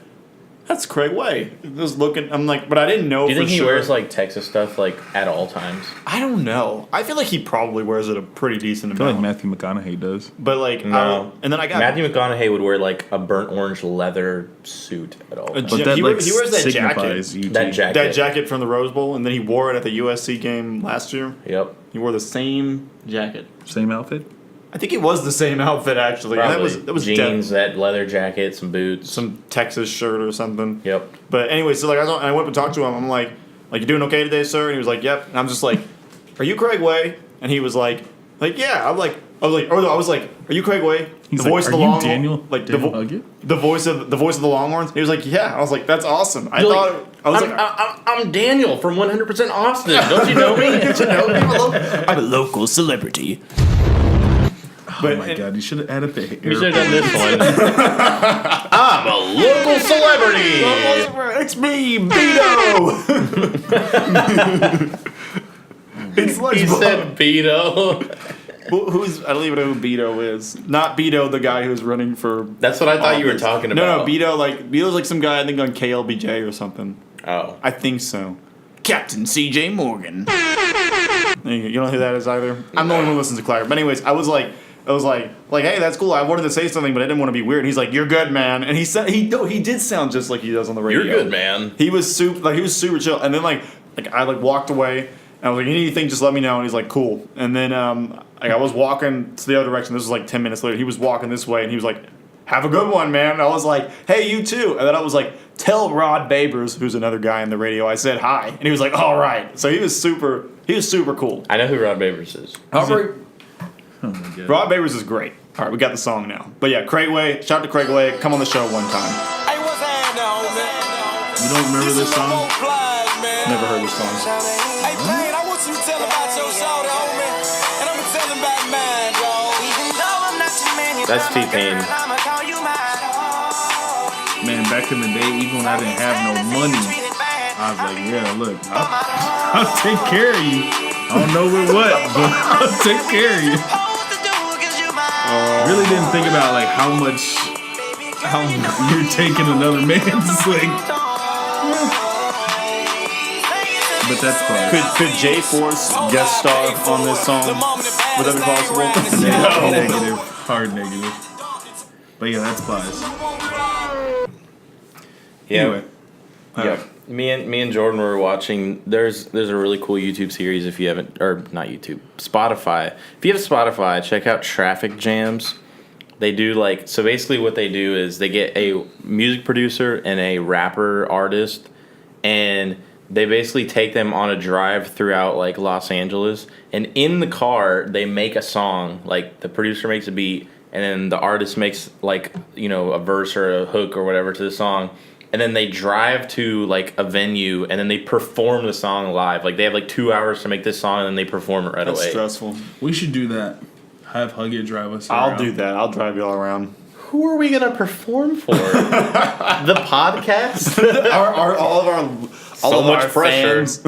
that's Craig Way. Just looking, I'm like, but I didn't know Do you for think he sure. wears like Texas stuff like at all times? I don't know. I feel like he probably wears it a pretty decent I feel like amount. Matthew McConaughey does. But like, No. and then I got Matthew McConaughey would wear like a burnt orange leather suit at all A times. But Yeah, that he like wears that signifies UT. That jacket. that jacket from the Rose Bowl, and then he wore it at the USC game last year. Yep. He wore the same jacket. Same outfit. I think it was the same outfit actually. And Probably. that was jeans, that leather jacket, some boots. some Texas shirt or something. Yep. But anyway, so like I went and talked to him. I'm like you doing okay today, sir? And he was like, yep. And I'm just like, are you Craig Way? And he was like yeah. I was like, are you Craig Way? He's The like, voice of "Are the you Longhorns? Daniel? Like Daniel Huggett?" the voice of the Longhorns. He was like, yeah. I was like, that's awesome. I You're thought I was like, I'm Daniel from 100% Austin. Don't you know me? don't you know me? I'm a local celebrity. But Oh my god, you should have added the hair. We should have done this one. I'm a local celebrity. It's me, Beto. It's like He said Beto. who's I don't even know who Beto is. Not Beto, the guy who's running for. That's what I thought you were office. talking No, about. Beto's like some guy I think on KLBJ or something. Oh. I think so. Captain C.J. Morgan. You don't know who that is either. I'm the one who listens to Claire. But anyways, I was like, hey, that's cool. I wanted to say something, but I didn't want to be weird. He's like, you're good, man. And he said he did sound just like he does on the radio. You're good, man. He was super chill. And then like I walked away. And I was like, anything, just let me know. And he's like, cool. And then I was walking to the other direction. This was like 10 minutes later. He was walking this way, and he was like, have a good one, man. And I was like, hey, you too. And then I was like, tell Rod Babers, who's another guy in the radio, I said hi. And he was like, all right. So he was super cool. I know who Rod Babers is. Oh my god. Rod Babers is great. All right, we got the song now. But yeah, Craig Way, shout out to Craig Way. Come on the show one time. Hey, what's happening, man? You don't remember this song? Never heard this song. Hey, Payne, I want you to tell about your shorty, homie. And I'ma tell him about mine, dog. Even though I'm not your man, you're That's my T-Pain. girl, I'ma call you mine. Man, back in the day, even when I didn't have no money, I was like, yeah, look, I'll take care of you. I don't know with what, but I'll take care of you. Really didn't think about like how you're taking another man's like. But that's fine. Could J Force guest star on this song? Would that be possible? Negative, hard negative. But yeah, that's Plies. Yeah. Anyway, All right. Me and Jordan were watching. There's a really cool YouTube series if you haven't, or not YouTube, Spotify. If you have Spotify, check out Traffic Jams. They do so basically what they do is they get a music producer and a rapper artist, and they basically take them on a drive throughout Los Angeles, and in the car they make a song. The producer makes a beat, and then the artist makes a verse or a hook or whatever to the song. And then they drive to a venue, and then they perform the song live. They have 2 hours to make this song, and then they perform it right away. That's stressful. We should do that. Have Huggy drive us I'll around. do that. I'll drive you all around. Who are we gonna perform for? The podcast? all of much our pressure. fans.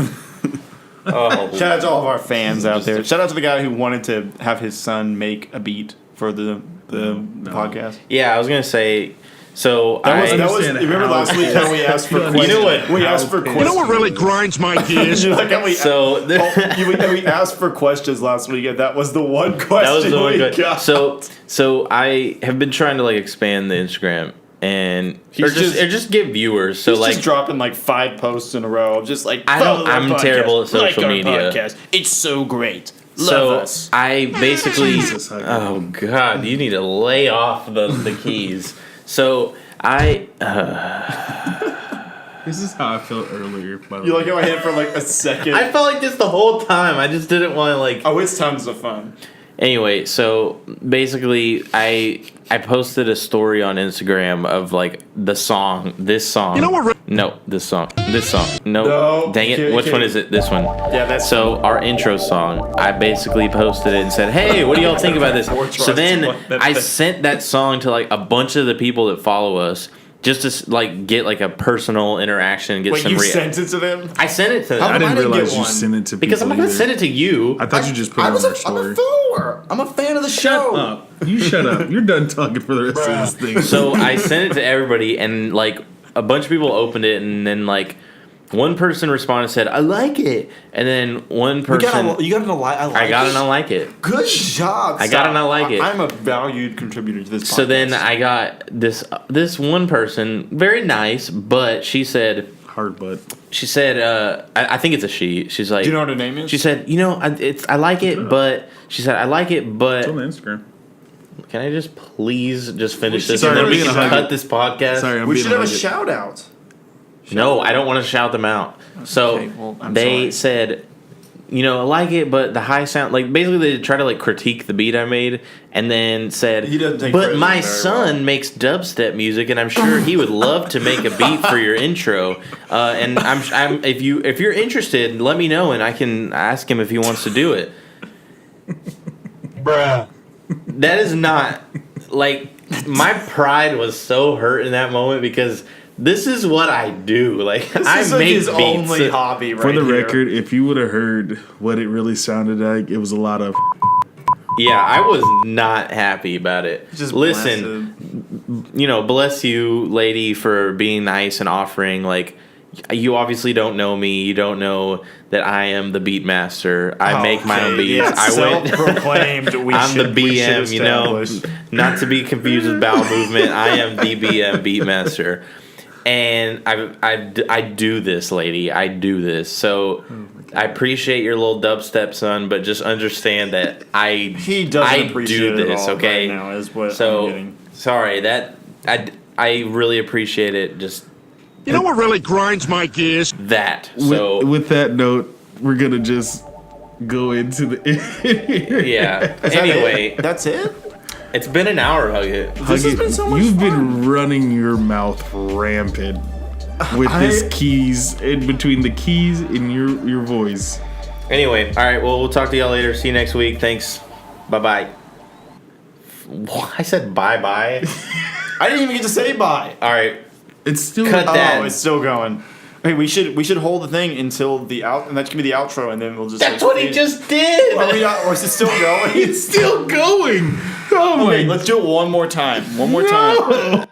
Oh, Shout out to all of our fans out there. Shout out to the guy who wanted to have his son make a beat for the podcast. yeah. I was gonna say. So That was understand remember how last week how we asked for questions? You know what? We asked for questions. You know what really grinds my gears? Like how we, So we asked for questions last week, and that was the one question that was the one we good. got. So I have been trying to expand the Instagram and or just give viewers. So he's just dropping 5 posts in a row. Just I'm terrible at social media. Podcast. It's so great. Love So us. I basically, Jesus, Huggy. oh god, you need to lay off the keys. So This is how I felt earlier. By the You way. like how I hit for a second? I felt like this the whole time. I just didn't want to Oh, it's tons of fun. Anyway, so basically, I posted a story on Instagram of this song. You know what? No, this song. No, No, dang it. okay, Which okay. one is it? This one. Yeah, that's So our intro song. I basically posted it and said, "Hey, what do y'all think about this?" So then I sent that song to a bunch of the people that follow us. Just to get a personal interaction and get Wait, some. you sent it to them? I sent it to them How I didn't I didn't realize get you one. sent it to people. because I'm not gonna either. send it to you. I thought you just put it on their story. follower. I'm a fan of the show. Shut up. You shut up. You're done talking for the rest of this thing. So I sent it to everybody, and a bunch of people opened it, and then one person responded and said, "I like it," and then one person, You got an I got an I like it. Good job. I got an I like it. I'm a valued contributor to this podcast. So then I got this one person, very nice, but she said, Hard butt. I think it's a she. She's like, Do you know what her name is? She said, I like it, but she said, I like it, but It's on Instagram. can I just please just finish We this should and then start we being can a cut hug. this podcast? Sorry, I'm we being should have a huggy. shout out. No, I don't want to shout them out. So Okay, well, I'm they sorry. said, I like it, but the high sound, basically they try to critique the beat I made, and then said, He doesn't take but credit my very son well." makes dubstep music, and I'm sure he would love to make a beat for your intro. And I'm if you're interested, let me know, and I can ask him if he wants to do it. Bruh. That is not my pride was so hurt in that moment because this is what I do. I This is make his beats. only hobby right For the here. record, if you would have heard what it really sounded like, it was a lot of. Yeah, I was not happy about it. Just Listen, bless you, lady, for being nice and offering. You obviously don't know me. You don't know that I am the beat master. I make my own beats. Yeah, I went. self-proclaimed. I'm the BM, establish. not to be confused with Bowel Movement. I am the BM beat master, and I do this, lady. I do this. So I appreciate your little dubstep, son, but just understand that He doesn't appreciate do it this. all Okay, right now is what I'm so getting. sorry that I really appreciate it. Just You know what really grinds my gears? that. So With that note, we're gonna just go into the. yeah. Is that Anyway, it? That's it? it's been an hour, Huggy. This has been so much You've fun. been running your mouth rampant with this keys in between the keys in your voice. Anyway, all right. Well, we'll talk to y'all later. See you next week. Thanks. Bye bye. I said bye bye. I didn't even get to say bye. All right. It's still Cut that. Oh, it's still going. Hey, we should hold the thing until the out, and that's gonna be the outro, and then we'll just. That's what he just did. Are we not, or is it still going? It's still going. Oh Okay, my let's do it one more time. One more time.